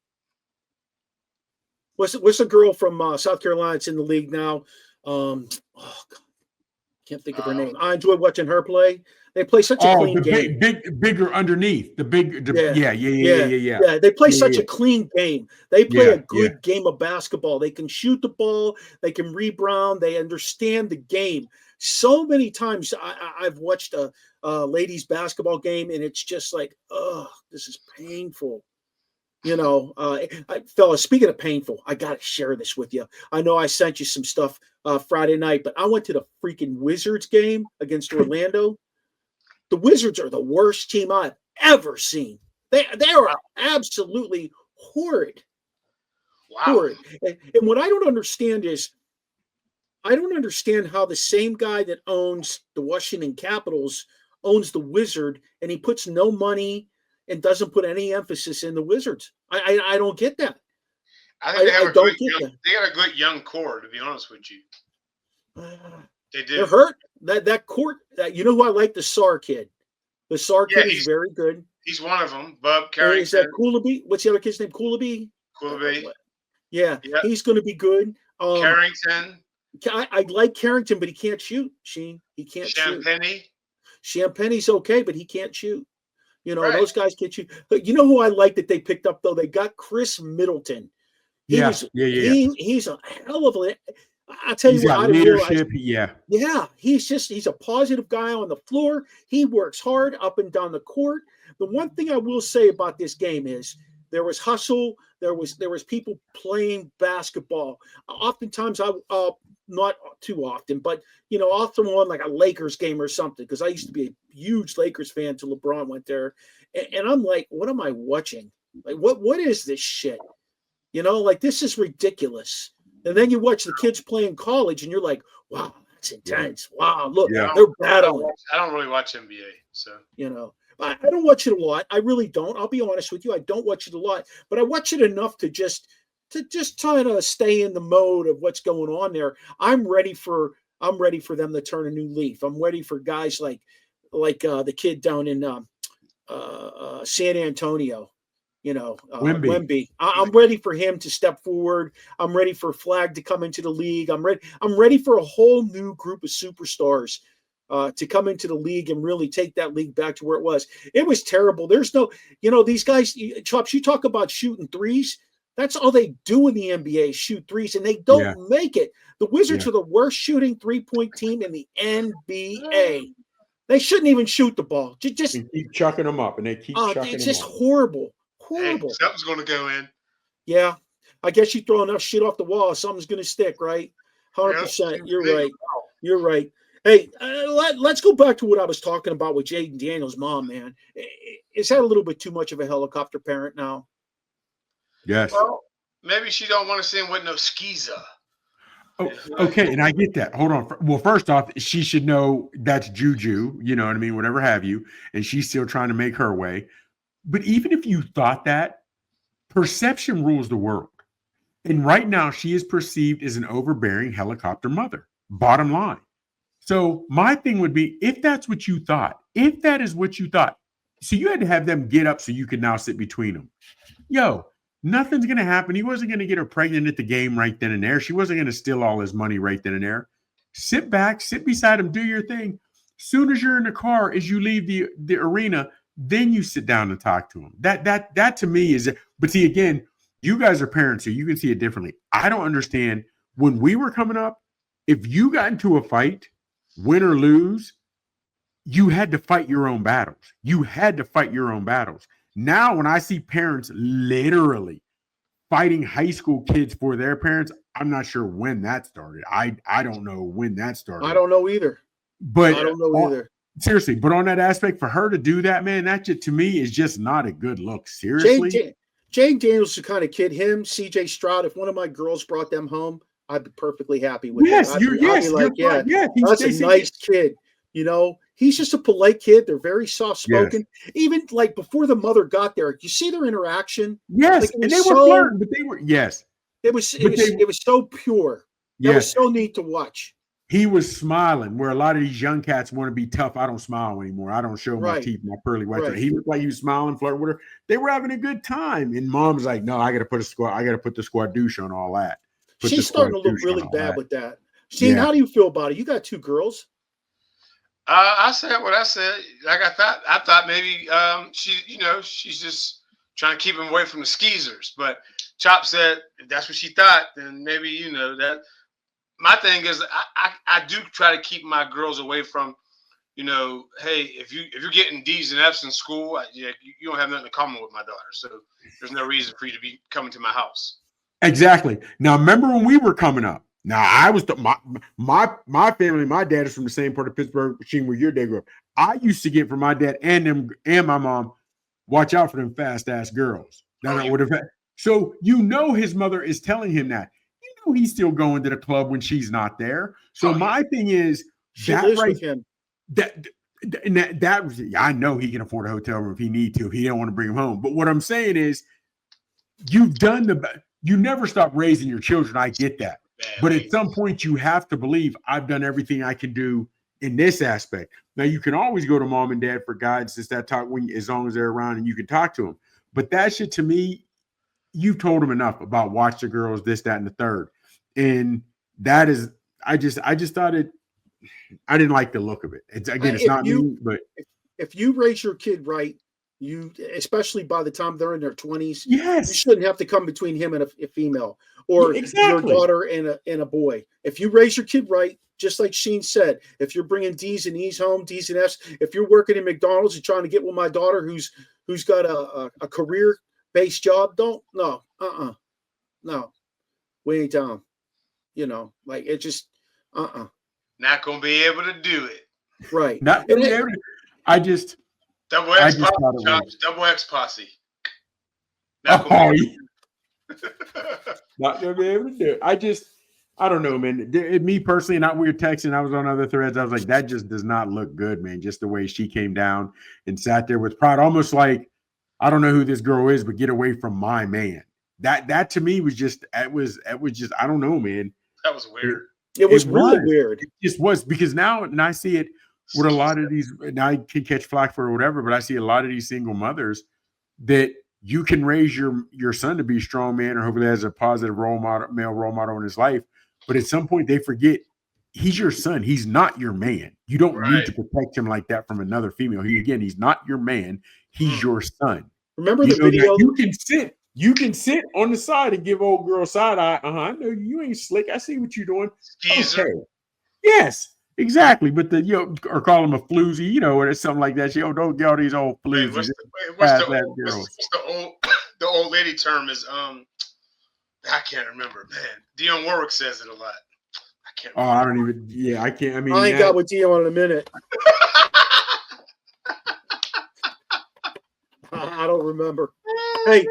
What's the girl from South Carolina? It's in the league now. God, can't think of her name. I enjoy watching her play. They play such a clean game. Bigger underneath the big. Yeah. They play such a clean game. They play a good game of basketball. They can shoot the ball. They can rebound. They understand the game. So many times I've watched a ladies basketball game and it's just like, oh, this is painful. Fellas, speaking of painful, I got to share this with you. I know I sent you some stuff Friday night, but I went to the freaking Wizards game against Orlando. The Wizards are the worst team I've ever seen. They are absolutely horrid. Wow. Horrid. And what I don't understand is, I don't understand how the same guy that owns the Washington Capitals owns the Wizard, and he puts no money and doesn't put any emphasis in the Wizards. I don't get that. I think they got a good young core, to be honest with you. They do. They're hurt. That court. You know who I like? The Sar kid. The Sar kid is very good. He's one of them. Bub Carrington. Is that Coolabee? What's the other kid's name? Coolabee. Yeah, he's going to be good. Carrington. I like Carrington, but he can't shoot. He can't shoot. Champagne's okay, but he can't shoot. Those guys can't shoot. But you know who I like that they picked up though? They got Chris Middleton. He's a hell of a. I'll tell you what, I didn't realize. He's a positive guy on the floor. He works hard up and down the court. The one thing I will say about this game is there was hustle. There was people playing basketball. Oftentimes, not too often, but I'll throw on like a Lakers game or something because I used to be a huge Lakers fan until LeBron went there, and I'm like, what am I watching? Like, what is this shit? Like this is ridiculous. And then you watch the kids play in college, and you're like, wow, It's intense. Wow, look, Yeah. they're battling. I don't really watch NBA, so You know, I don't watch it a lot. I really don't. I'll be honest with you. I don't watch it a lot, but I watch it enough to just try to stay in the mode of what's going on there. I'm ready for them to turn a new leaf. I'm ready for guys like the kid down in San Antonio. You know, Wemby. I'm ready for him to step forward. I'm ready for Flag to come into the league. I'm ready for a whole new group of superstars to come into the league and really take that league back to where it was. It was terrible. There's no, these guys, Chops, you talk about shooting threes. That's all they do in the NBA, shoot threes, and they don't make it. The Wizards are the worst shooting three-point team in the NBA. They shouldn't even shoot the ball. Just keep chucking them up, and they keep chucking them up. It's just horrible. hey, something's going to go in. Yeah. I guess you throw enough shit off the wall, something's going to stick, right? 100%. You're right. You're right. Hey, let's go back to what I was talking about with Jaden Daniels' mom, man. Is that a little bit too much of a helicopter parent now? Yes. Well, maybe she don't want to see him with no skeezer. Oh, okay, and I get that. Hold on. Well, first off, she should know that's juju, you know what I mean, whatever have you, and she's still trying to make her way. But even if you thought that, perception rules the world. And right now, she is perceived as an overbearing helicopter mother, bottom line. So my thing would be, if that's what you thought, if that is what you thought, so you had to have them get up so you could now sit between them. Yo, nothing's going to happen. He wasn't going to get her pregnant at the game right then and there. She wasn't going to steal all his money right then and there. Sit back, sit beside him, do your thing. Soon as you're in the car, as you leave the arena, then you sit down and talk to him. That to me is, but see, again, you guys are parents, so you can see it differently. I don't understand. When we were coming up, if you got into a fight, win or lose, you had to fight your own battles. You had to fight your own battles. Now, when I see parents literally fighting high school kids for their parents, I'm not sure when that started. I don't know when that started. I don't know either. But I don't know either. Seriously, but on that aspect, for her to do that, man, that just, to me is just not a good look. Seriously. Jane Daniels is the kind of kid, him, CJ Stroud, if one of my girls brought them home, I'd be perfectly happy with that. I'd be like, that's a nice kid. You know, he's just a polite kid. They're very soft-spoken. Yes. Even like before the mother got there, you see their interaction. Yes, like, and they were flirting, but they were It was so pure. It was so neat to watch. He was smiling, where a lot of these young cats want to be tough. I don't smile anymore. I don't show my teeth, my pearly white. He looked like he was smiling, flirting with her. They were having a good time, and mom's like, "No, I got to put the squad douche on all that." She's starting to look really bad with that. Shane, how do you feel about it? You got two girls. I said what I said. Like I thought maybe she's just trying to keep him away from the skeezers. But Chop said if that's what she thought, then maybe that. My thing is I do try to keep my girls away from, hey, if you're getting D's and F's in school, you don't have nothing in common with my daughter. So there's no reason for you to be coming to my house. Exactly. Now, remember when we were coming up? Now, I was my family. My dad is from the same part of Pittsburgh machine where your dad grew up. I used to get from my dad and my mom, watch out for them fast ass girls. So his mother is telling him that. He's still going to the club when she's not there. So my thing is I know he can afford a hotel room if he need to. He don't want to bring him home. But what I'm saying is, you never stop raising your children. I get that. But at some point, you have to believe I've done everything I can do in this aspect. Now, you can always go to mom and dad for guidance, as long as they're around and you can talk to them. But that shit, to me, you've told them enough about watch the girls, this, that, and the third. And that is, I just thought I didn't like the look of it. It's not me, but if you raise your kid right, especially by the time they're in their 20s, you shouldn't have to come between him and a female or your daughter and a boy. If you raise your kid right, just like Sheen said, if you're bringing D's and E's home, D's and F's, if you're working in McDonald's and trying to get with my daughter who's got a career-based job, no, we ain't down. Like it just, Not gonna be able to do it. Right. Not gonna be able to. Double X posse. Not gonna be able to do it. I don't know, man. Me personally, not we were texting. I was on other threads. I was like, that just does not look good, man. Just the way she came down and sat there with pride, almost like, I don't know who this girl is, but get away from my man. That to me was just it was just, I don't know, man. That was weird. It was really weird. It just was, because now, and I see it with a lot of these, and I can catch flack for it or whatever, but I see a lot of these single mothers that you can raise your son to be a strong man, or hopefully has a positive male role model in his life. But at some point they forget he's your son. He's not your man. You don't need to protect him like that from another female. He's not your man. He's your son. Remember the video? You can sit on the side and give old girl side eye. I know you ain't slick. I see what you're doing. Okay. Yes, exactly. But or call him a floozy, or something like that. Don't get all these old floozies. What's the old lady term is I can't remember, man. Dionne Warwick says it a lot. I can't remember. I don't even. Yeah, I can't. I mean, I ain't got with Dionne in a minute. I don't remember. Hey,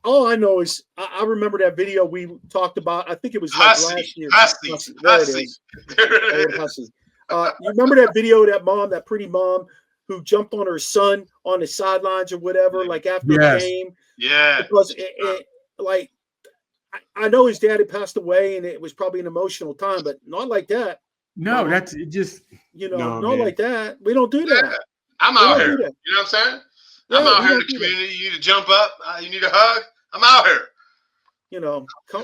all I know is I remember that video we talked about. I think it was last year. Hussy. There it is. Hussy. You remember that video of that pretty mom who jumped on her son on the sidelines or whatever, like after a game? Yeah. Because I know his dad had passed away, and it was probably an emotional time, but not like that. No, that's it. Just not like that. We don't do that. Yeah. I'm out here. You know what I'm saying? I'm out here in the community. You need to jump up. You need a hug. I'm out here.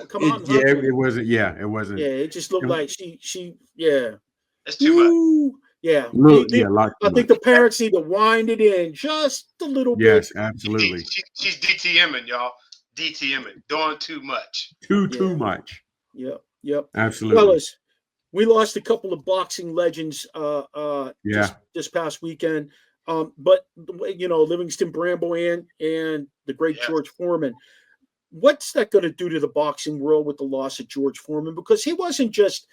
Come on. It wasn't. Yeah, it wasn't. Yeah, it just looked like she. Yeah, it's too much. Yeah, I think the parents need to wind it in just a little bit. Yes, absolutely. She's DTMing, y'all. DTMing, doing too much. Too much. Yep. Absolutely. Fellas, we lost a couple of boxing legends this past weekend. But Livingston Bramble and the great George Foreman. What's that going to do to the boxing world with the loss of George Foreman? Because he wasn't just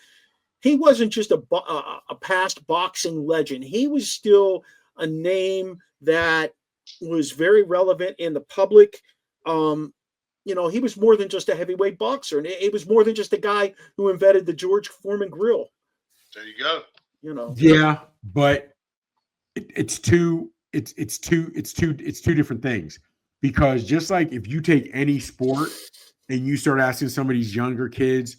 a past boxing legend. He was still a name that was very relevant in the public. He was more than just a heavyweight boxer, and it was more than just a guy who invented the George Foreman grill. There you go. Yeah, but it's two different things, because just like if you take any sport and you start asking some of these younger kids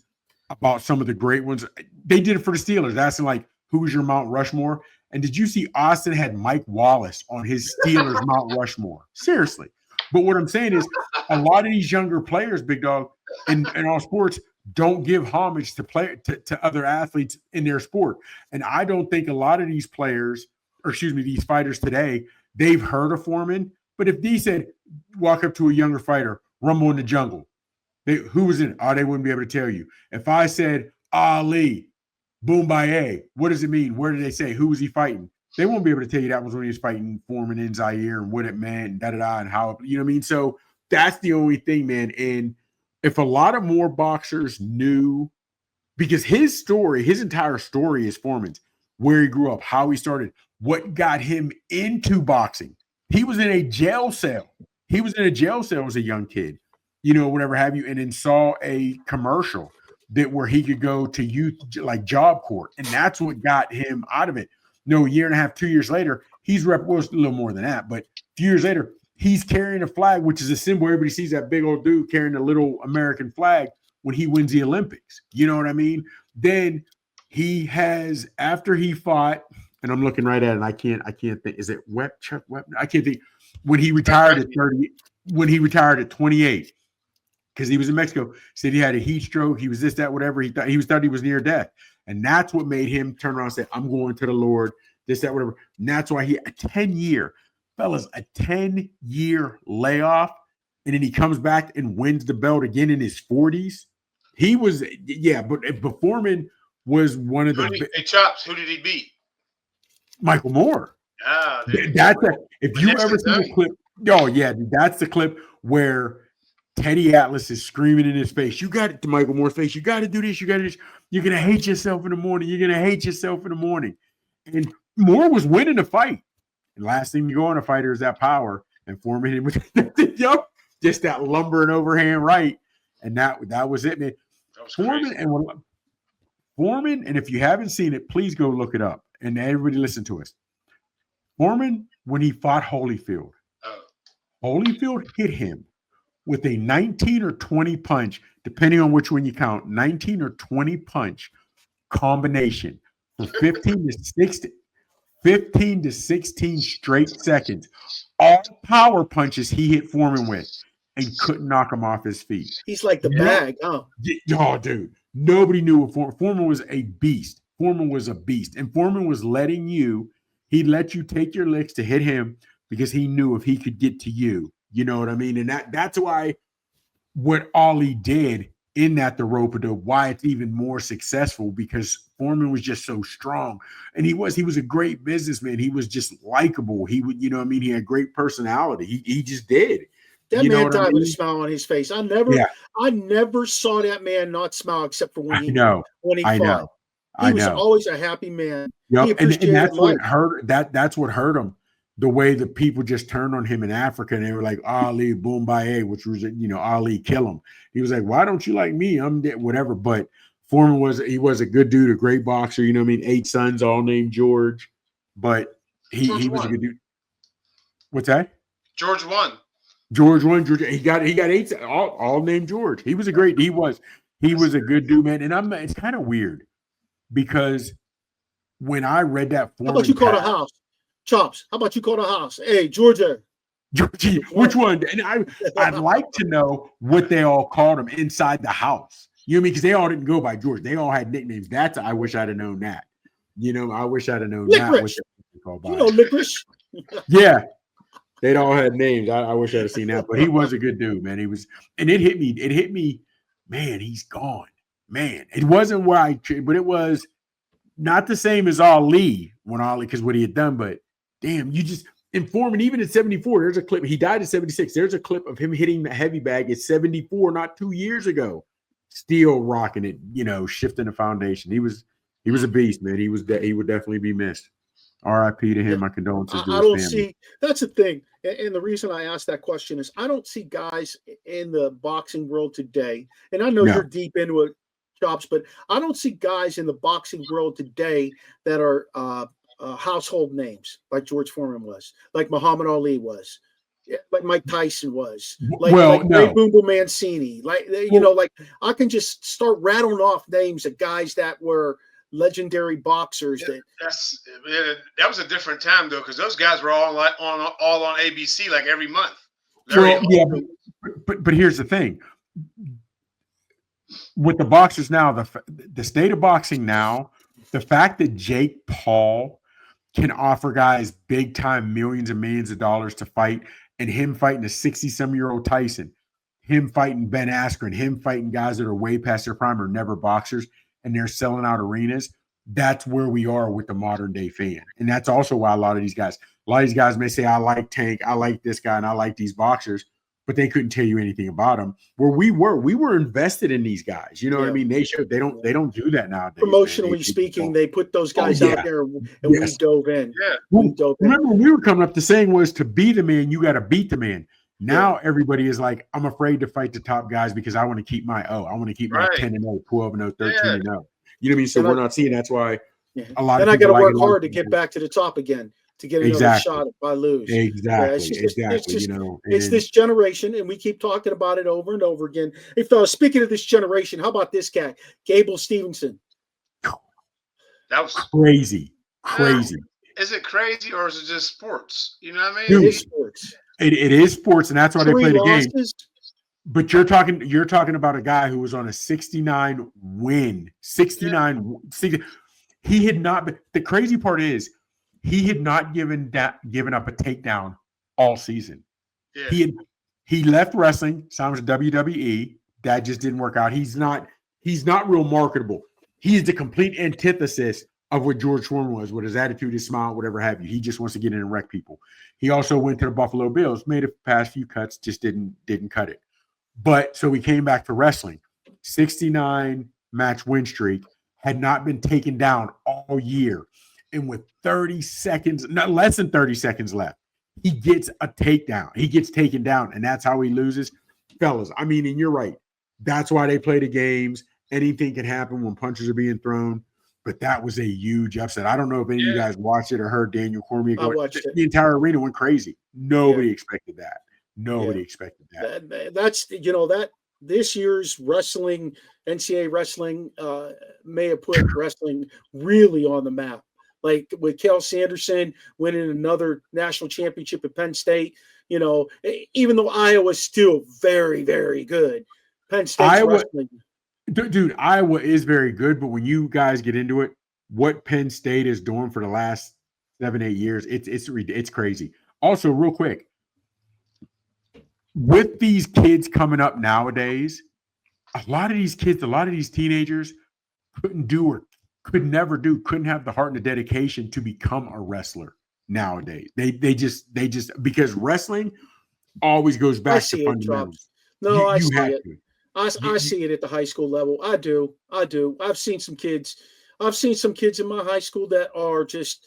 about some of the great ones, they did it for the Steelers, asking like, who's your Mount Rushmore? And did you see Austin had Mike Wallace on his Steelers Mount Rushmore? Seriously. But what I'm saying is a lot of these younger players, Big Dog, in all sports, don't give homage to other athletes in their sport. And I don't think a lot of these players, these fighters today, they've heard of Foreman. But if they said, walk up to a younger fighter, Rumble in the Jungle, who was in it? They wouldn't be able to tell you. If I said Ali, Boombaye, what does it mean? Where did they say? Who was he fighting? They won't be able to tell you that was when he was fighting Foreman in Zaire and what it meant, and and how, you know what I mean? So that's the only thing, man. And if a lot of more boxers knew, because his entire story is Foreman's, where he grew up, how he started, what got him into boxing. He was in a jail cell. As a young kid, whatever have you, and then saw a commercial where he could go to youth, like Job Corps. And that's what got him out of it. A year and a half, 2 years later, he's a little more than that, but a few years later, he's carrying a flag, which is a symbol. Everybody sees that big old dude carrying a little American flag when he wins the Olympics. You know what I mean? Then he has, after he fought, and I'm looking right at it, and I can't think. Is it Chuck Wepner? I can't think. When he retired at 28, because he was in Mexico, said he had a heat stroke. He was this, that, whatever. He thought he was near death. And that's what made him turn around and say, I'm going to the Lord, this, that, whatever. And that's why a 10-year layoff. And then he comes back and wins the belt again in his 40s. He was, but Foreman was one of the. Hey, Chops, who did he beat? Michael Moore. If you ever see the clip, that's the clip where Teddy Atlas is screaming in his face. You got it, to Michael Moore's face. You got to do this. You got to do this. You're going to hate yourself in the morning. You're going to hate yourself in the morning. And Moore was winning the fight. And last thing you go on a fighter is that power. And Foreman him with just that lumbering overhand right. And that was it, man. Foreman Foreman, and if you haven't seen it, please go look it up. And everybody listen to us. Foreman, when he fought Holyfield, Holyfield hit him with a 19 or 20 punch, depending on which one you count, 19 or 20 punch combination for 15 to 16 straight seconds. All power punches he hit Foreman with and couldn't knock him off his feet. He's like the bag, huh? Oh, dude. Nobody knew what Foreman was a beast. Foreman was a beast. And Foreman was letting you, he'd let you take your licks to hit him because he knew if he could get to you. You know what I mean? And that's why what Ollie did in the rope-a-dope, why it's even more successful, because Foreman was just so strong. And he was a great businessman. He was just likable. He would, you know what I mean? He had great personality. He just did. That man died with a smile on his face. I never saw that man not smile except for when he fought. He was always a happy man. Yep. And that's what hurt. That's what hurt him. The way the people just turned on him in Africa, and they were like, Ali Boombaye, which was, Ali, kill him. He was like, why don't you like me? I'm dead, whatever. But Foreman was a good dude, a great boxer. You know what I mean? 8 sons, all named George. But he was a good dude. What's that? George won. George won. He got 8, all named George. He was a good dude, man. And it's kind of weird because when I read that Foreman, how about you call the house? Chops, how about you call the house? Hey, Georgie, which one? And I'd like to know what they all called him inside the house. You know what I mean? Because they all didn't go by George. They all had nicknames. I wish I'd have known that. I wish I'd have known Licorice. that. Licorice. Yeah. They'd all had names. I wish I'd have seen that. But he was a good dude, man. He was, and it hit me, man, he's gone. Man. It wasn't where but it was not the same as Ali, because what he had done, but damn, you just inform. And even at 74, there's a clip. He died at 76. There's a clip of him hitting the heavy bag at 74, not 2 years ago. Still rocking it, shifting the foundation. He was a beast, man. He would definitely be missed. R.I.P. to him. My condolences to his family. See. That's the thing, and the reason I asked that question is I don't see guys in the boxing world today, and I know you're deep into it, Chops, but I don't see guys in the boxing world today that are household names like George Foreman was, like Muhammad Ali was, like Mike Tyson was, like Ray Boombo Mancini, like I can just start rattling off names of guys that were legendary boxers. That was a different time though, because those guys were all on ABC like every month. But here's the thing. With the boxers now, the state of boxing now, the fact that Jake Paul can offer guys big time millions and millions of dollars to fight, and him fighting a 60-some-year-old Tyson, him fighting Ben Askren, him fighting guys that are way past their prime or never boxers, and they're selling out arenas. That's where we are with the modern day fan. And that's also why a lot of these guys may say, I like Tank, I like this guy, and I like these boxers, but they couldn't tell you anything about them. Where we were invested in these guys. You know what I mean? They don't do that nowadays. Promotionally speaking, they put those guys out there, and we dove in. Yeah. Remember when we were coming up, the saying was, to be the man, you got to beat the man. Now everybody is like, I'm afraid to fight the top guys because I want to keep my 10-0, 12-0, 13-0. You know what I mean? So we're not seeing. That's why a lot of people. Then I got to work hard to get back to the top again, to get another shot if I lose. Exactly. It's this generation, and we keep talking about it over and over again. Speaking of this generation, how about this guy, Gable Stevenson? That was crazy. Is it crazy or is it just sports? You know what I mean? Dude, it is sports. It is sports, and that's why they play the game. But you're talking about a guy who was on a 69 win. 69. He had not been. The crazy part is he had not given up a takedown all season. Yeah. He left wrestling, signed with WWE. That just didn't work out. He's not real marketable. He's the complete antithesis of what George Foreman was, with his attitude, his smile, whatever have you. He just wants to get in and wreck people. He also went to the Buffalo Bills, made a past few cuts, just didn't cut it. But so he came back to wrestling. 69 match win streak, had not been taken down all year. And with 30 seconds, not less than 30 seconds left, he gets a takedown. He gets taken down, and that's how he loses. Fellas, I mean, and you're right. That's why they play the games. anything can happen when punches are being thrown. But that was a huge upset. I don't know if any of you guys watched it or heard Daniel Cormier I go. watched it. The entire arena went crazy. Nobody expected that. Nobody expected that. That's that this year's wrestling, NCAA wrestling, may have put wrestling really on the map. Like with Cal Sanderson winning another national championship at Penn State, even though Iowa's still very, very good, Penn State's wrestling. Dude, Iowa is very good, but when you guys get into it, what Penn State is doing for the last 7-8 years, it's crazy. Also, real quick, with these kids coming up nowadays, a lot of these teenagers couldn't couldn't have the heart and the dedication to become a wrestler nowadays. They just because wrestling always goes back to fundamentals. I see it. I see it at the high school level. I do. I've seen some kids in my high school that are just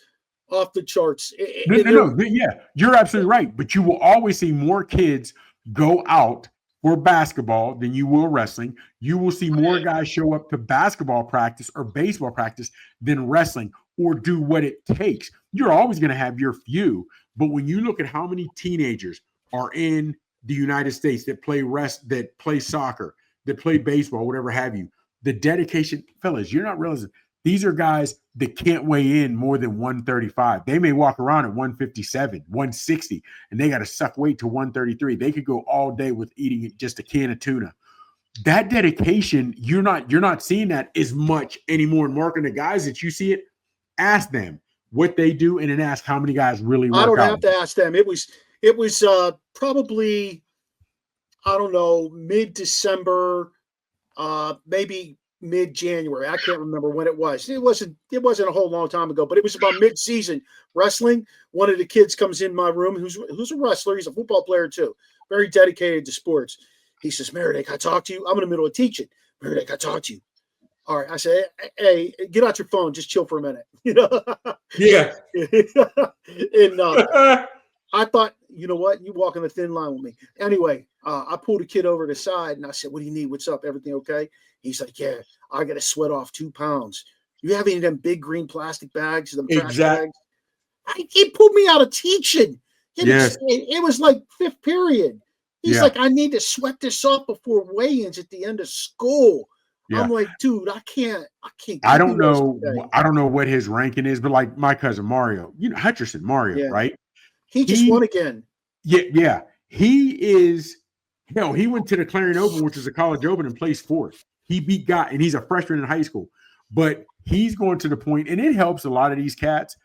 off the charts. No. Yeah, you're absolutely right. But you will always see more kids go out for basketball than you will wrestling. You will see more guys show up to basketball practice or baseball practice than wrestling or do what it takes. You're always going to have your few. But when you look at how many teenagers are in the United States that play soccer, that play baseball, whatever have you, the dedication, fellas, you're not realizing these are guys that can't weigh in more than 135. They may walk around at 157, 160, and they got to suck weight to 133. They could go all day with eating just a can of tuna. That dedication, you're not seeing that as much anymore. And Mark, and the guys that you see it, ask them what they do, and then ask how many guys really work out. I don't have to ask them. It was probably, I don't know, mid-December, maybe mid-January. I can't remember when it was. It wasn't a whole long time ago, but it was about mid-season wrestling. One of the kids comes in my room who's a wrestler. He's a football player too, very dedicated to sports. He says, Maradei, can I talk to you? I'm in the middle of teaching. Maradei, can I talk to you? All right. I said, hey, get out your phone. Just chill for a minute. Yeah. And I thought, you know what? You walking the thin line with me. Anyway, I pulled a kid over to the side and I said, what do you need? What's up? Everything okay? He's like, yeah, I got to sweat off 2 pounds. You have any of them big green plastic bags? Them trash bags? He pulled me out of teaching. It was like 5th period. He's like, I need to sweat this off before weigh-ins at the end of school. Yeah. I'm like, dude, I can't. I don't know what his ranking is, but like my cousin Mario, Hutcherson Mario, right? He just won again. Yeah. He went to the Clarion Open, which is a college open, and placed 4th. He beat guy, and he's a freshman in high school. But he's going to the point, and it helps a lot of these cats.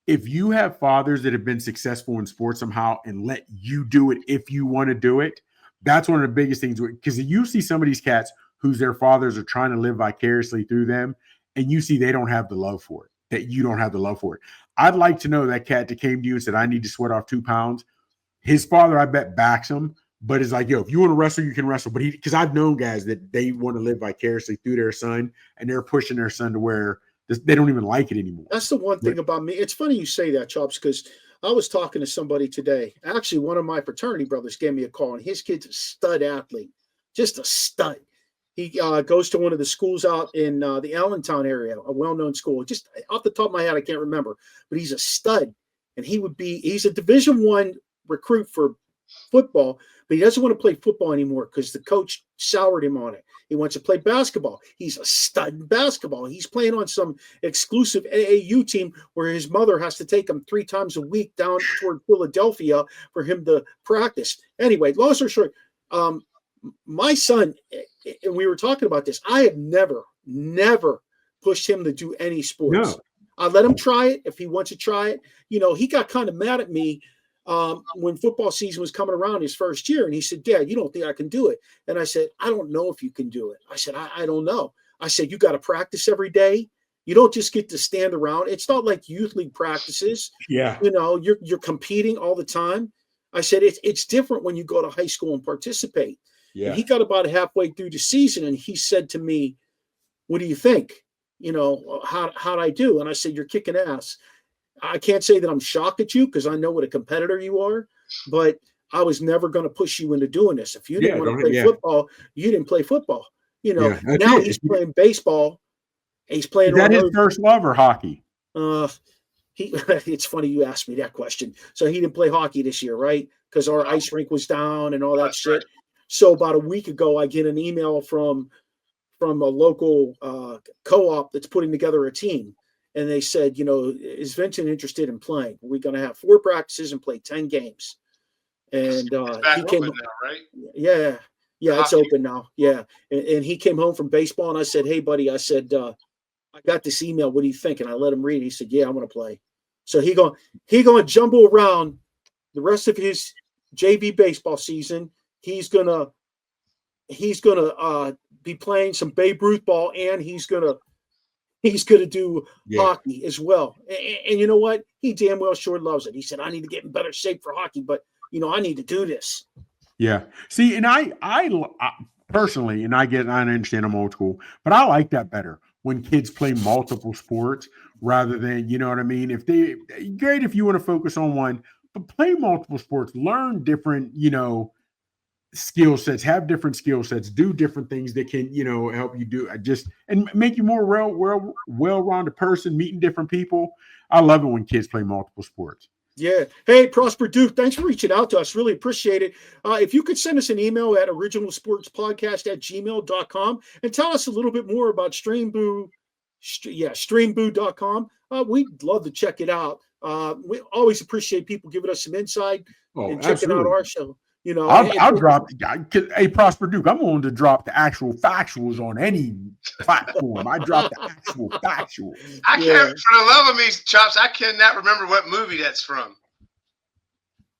If you have fathers that have been successful in sports somehow and let you do it if you want to do it, that's one of the biggest things. Because you see some of these cats whose their fathers are trying to live vicariously through them, and you see they don't have the love for it, that you don't have the love for it. I'd like to know that cat that came to you and said, I need to sweat off 2 pounds. His father, I bet, backs him, but it's like, yo, if you want to wrestle, you can wrestle. But because I've known guys that they want to live vicariously through their son, and they're pushing their son to where they don't even like it anymore. That's the one thing about me. It's funny you say that, Chops, because I was talking to somebody today. Actually, one of my fraternity brothers gave me a call, and his kid's a stud athlete, just a stud. He goes to one of the schools out in the Allentown area, a well-known school. Just off the top of my head, I can't remember, but he's a stud, and he's a Division I recruit for football, but he doesn't want to play football anymore because the coach soured him on it. He wants to play basketball. He's a stud in basketball. He's playing on some exclusive AAU team where his mother has to take him 3 times a week down toward Philadelphia for him to practice. Anyway, long story short, my son, and we were talking about this, I have never pushed him to do any sports. No. I let him try it if he wants to try it. He got kind of mad at me when football season was coming around his first year. And he said, Dad, you don't think I can do it? And I said, I don't know if you can do it. I said, I don't know. I said, you got to practice every day. You don't just get to stand around. It's not like youth league practices. Yeah. You're competing all the time. I said, it's different when you go to high school and participate. Yeah. And he got about halfway through the season and he said to me, what do you think? How'd I do? And I said, you're kicking ass. I can't say that I'm shocked at you because I know what a competitor you are, but I was never going to push you into doing this. If you didn't want to play football, you didn't play football. You know, Yeah, now it. he's playing baseball. He's playing. Is that his first love or hockey? It's funny you asked me that question. So he didn't play hockey this year, right? Because our ice rink was down and all that shit. Right. So about a week ago, I get an email from a local co-op that's putting together a team. And they said, you know, is Vincent interested in playing? We're going to have 4 practices and play 10 games. And he came now, right? Yeah, it's open now. Yeah. And he came home from baseball and I said, hey, buddy, I said, I got this email. What do you think? And I let him read. He said, yeah, I'm going to play. So he going to jumble around the rest of his JV baseball season. He's going to be playing some Babe Ruth ball, and he's going to do hockey as well. And you know what? He damn well sure loves it. He said, I need to get in better shape for hockey, but you know, I need to do this. Yeah. See, and I personally, and I understand I'm old school, but I like that better when kids play multiple sports rather than, you know what I mean? Great if you want to focus on one, but play multiple sports, learn different, you know, skill sets, have different skill sets, do different things that can, you know, help you do and make you more well-rounded person, meeting different people. I love it when kids play multiple sports. Yeah. Hey, Prosper Duke, thanks for reaching out to us. Really appreciate it. If you could send us an email at originalsportspodcast@gmail.com and tell us a little bit more about streamboo.com. We'd love to check it out. We always appreciate people giving us some insight and checking out our show. You know, I'll drop. Hey, Prosper Duke, I'm willing to drop the actual factuals on any platform. I drop the actual factuals. I can't, for the love of me, Chops, I cannot remember what movie that's from.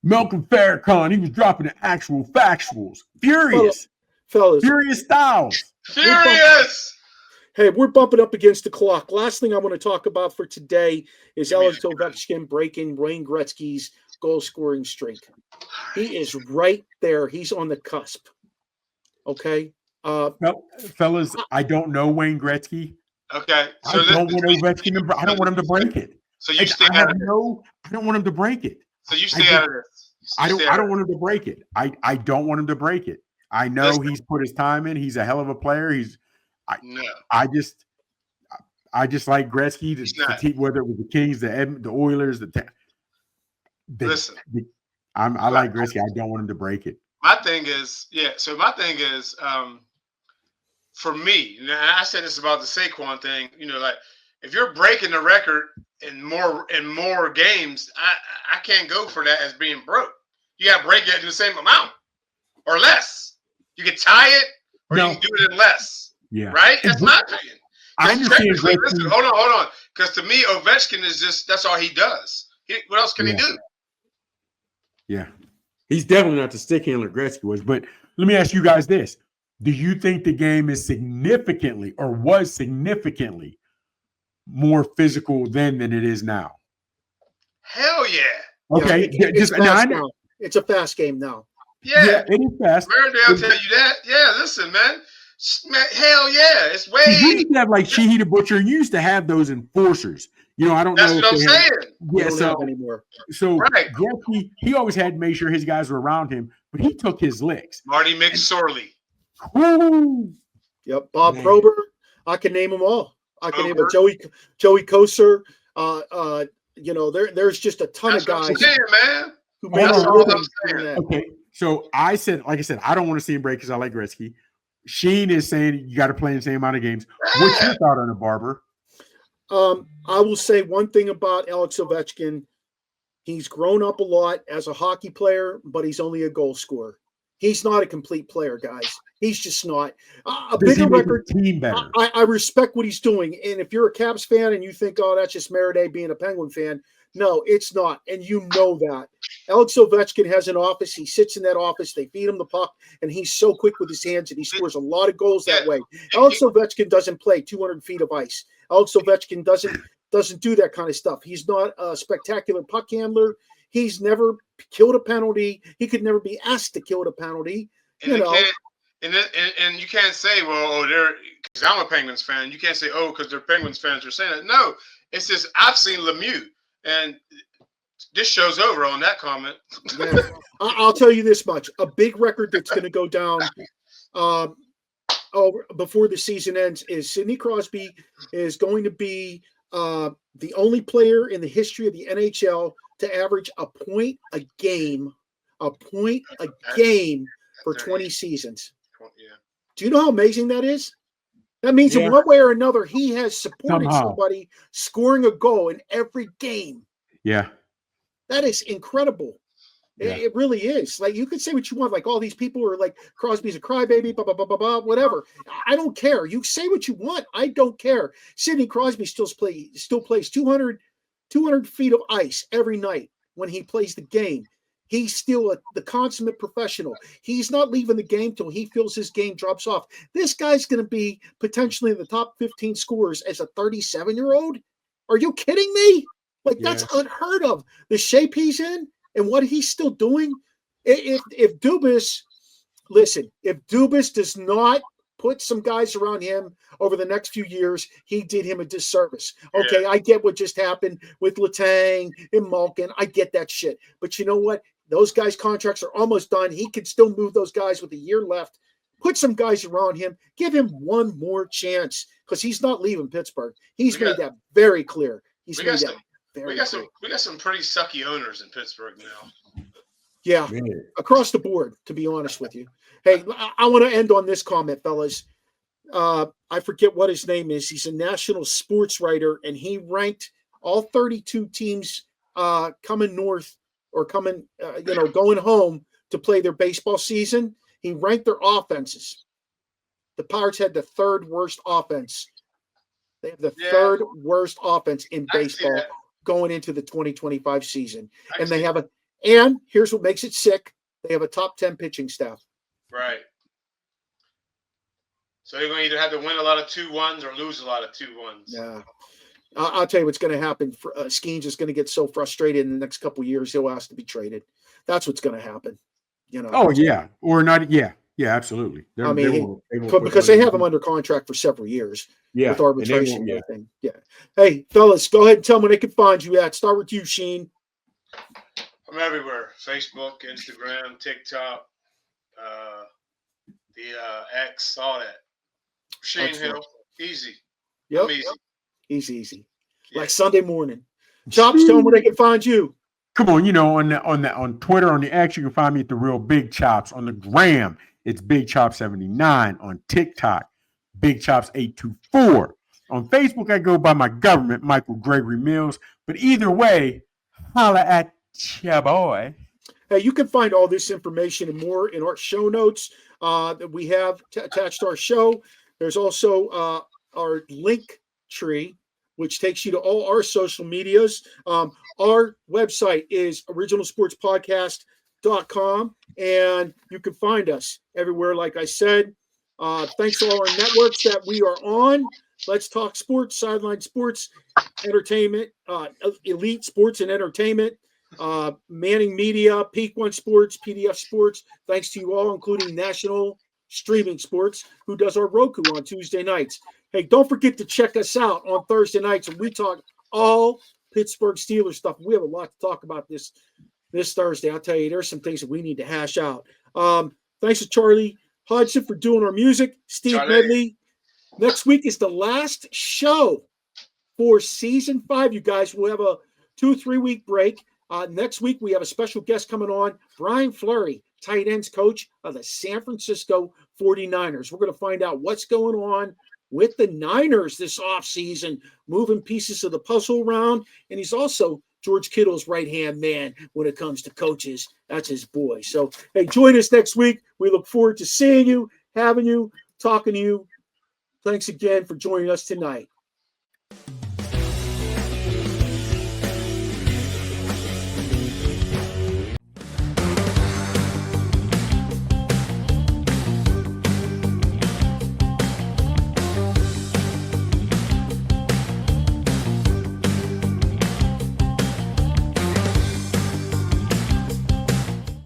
Malcolm Farrakhan, he was dropping the actual factuals. Furious. Fellas. Furious Styles. Furious. Hey, we're bumping up against the clock. Last thing I want to talk about for today is Alex Ovechkin breaking Wayne Gretzky's goal-scoring streak. He is right there. He's on the cusp. Okay. Fellas, I don't know Wayne Gretzky. Okay. So I don't want Ovechkin. I don't want him to break it. So you stay out of this. I don't want him to break it. So you stay out of this. I don't want him to break it. I don't want him to break it. I know he's put his time in. He's a hell of a player. I just like Gretzky to whether it was the Kings, the Oilers, I like Gretzky. I don't want him to break it. My thing is, for me, and I said this about the Saquon thing, you know, like if you're breaking the record in more games, I can't go for that as being broke. You got to break it in the same amount or less. You can tie it or you can do it in less. Yeah. Right? That's my opinion. I understand. Listen, hold on. Because to me, Ovechkin is that's all he does. What else can he do? Yeah. He's definitely not the stick handler Gretzky was. But let me ask you guys this. Do you think the game is significantly or was significantly more physical then than it is now? Hell yeah. Okay. It's a fast game now. Yeah, it is fast. Maradei will tell you that. Yeah, listen, man. Hell yeah. It's way. You used to have like Sheehy the Butcher, and you used to have those enforcers. You know, I don't know. That's what I'm saying. Yeah, so anymore. So Gretzky, he always had to make sure his guys were around him, but he took his licks. Marty McSorley. Yep, Bob Probert. I can name them all. I can name Joey Kosar. You know, there's just a ton of guys. Okay, so I said, like I said, I don't want to see him break because I like Gretzky. Sheen is saying you got to play the same amount of games. What's your thought on it, Barber? I will say one thing about Alex Ovechkin. He's grown up a lot as a hockey player, but he's only a goal scorer. He's not a complete player, guys. He's just not. A bigger record. Team better. I respect what he's doing. And if you're a Caps fan and you think, oh, that's just Maradei being a Penguin fan, no, it's not. And you know that. Alex Ovechkin has an office. He sits in that office. They feed him the puck, and he's so quick with his hands, and he scores a lot of goals that way. Alex Ovechkin doesn't play 200 feet of ice. Alex Ovechkin doesn't do that kind of stuff. He's not a spectacular puck handler. He's never killed a penalty. He could never be asked to kill a penalty. And you can't say, well, because I'm a Penguins fan. You can't say, oh, because they're Penguins fans are saying it. No, it's just I've seen Lemieux, and this show's over on that comment. Yeah. I'll tell you this much: a big record that's going to go down. before the season ends is Sidney Crosby is going to be the only player in the history of the NHL to average a point a game for 20 seasons. Yeah. Do you know how amazing that is? That means in one way or another, he has supported somebody scoring a goal in every game. Yeah. That is incredible. Yeah. It really is. Like, you could say what you want. Like, all these people are like, Crosby's a crybaby, blah, blah, blah, blah, blah, whatever. I don't care. You say what you want. I don't care. Sidney Crosby still plays 200 feet of ice every night when he plays the game. He's still the consummate professional. He's not leaving the game till he feels his game drops off. This guy's going to be potentially in the top 15 scorers as a 37-year-old. Are you kidding me? Like, that's unheard of. The shape he's in and what he's still doing. If Dubas does not put some guys around him over the next few years, he did him a disservice. Okay, I get what just happened with Letang and Malkin. I get that shit. But you know what? Those guys' contracts are almost done. He can still move those guys with a year left. Put some guys around him. Give him one more chance because he's not leaving Pittsburgh. He's made that very clear. We got some pretty sucky owners in Pittsburgh now. Yeah, across the board, to be honest with you. Hey, I want to end on this comment, fellas. I forget what his name is. He's a national sports writer, and he ranked all 32 teams coming north or coming, going home to play their baseball season. He ranked their offenses. The Pirates had the third worst offense. They have the third worst offense in baseball going into the 2025 season. And here's what makes it sick. They have a top 10 pitching staff. Right. So you're going to either have to win a lot of 2-1s or lose a lot of 2-1s. Yeah. I'll tell you what's going to happen. Skeens is going to get so frustrated in the next couple of years, he'll ask to be traded. That's what's going to happen. Oh, yeah. Or not. Yeah. Yeah, absolutely. Because they have him under contract for several years. Yeah. With arbitration and everything. Yeah. Hey, fellas, go ahead and tell them where they can find you at. Start with you, Sheen. I'm everywhere. Facebook, Instagram, TikTok, the X, all that. Shane Hill. Easy. Yep. I'm easy. Easy. Like Sunday morning. Chops, tell them where they can find you. Come on, on Twitter, on the X, you can find me at The Real Big Chops. On the gram, it's Big Chop 79. On TikTok, Big Chops 824. On Facebook, I go by my government, Michael Gregory Mills. But either way, holla at ya, boy. Hey, you can find all this information and more in our show notes that we have attached to our show. There's also our link tree, which takes you to all our social medias. Our website is originalsportspodcast.com, and you can find us everywhere, like I said. Thanks to all our networks that we are on. Let's Talk Sports, Sideline Sports, Entertainment, Elite Sports and Entertainment, Manning Media, Peak One Sports, PDF Sports. Thanks to you all, including National Streaming Sports, who does our Roku on Tuesday nights. Hey, don't forget to check us out on Thursday nights when we talk all Pittsburgh Steelers stuff. We have a lot to talk about this Thursday. I'll tell you, there's some things that we need to hash out. Thanks to Charlie Hodgson for doing our music. Steve Medley. Next week is the last show for season 5, you guys. We'll have a 2-3 week break. Next week, we have a special guest coming on, Brian Fleury, tight ends coach of the San Francisco 49ers. We're going to find out what's going on with the Niners this offseason, moving pieces of the puzzle around. And he's also George Kittle's right-hand man when it comes to coaches. That's his boy. So, hey, join us next week. We look forward to seeing you, having you, talking to you. Thanks again for joining us tonight.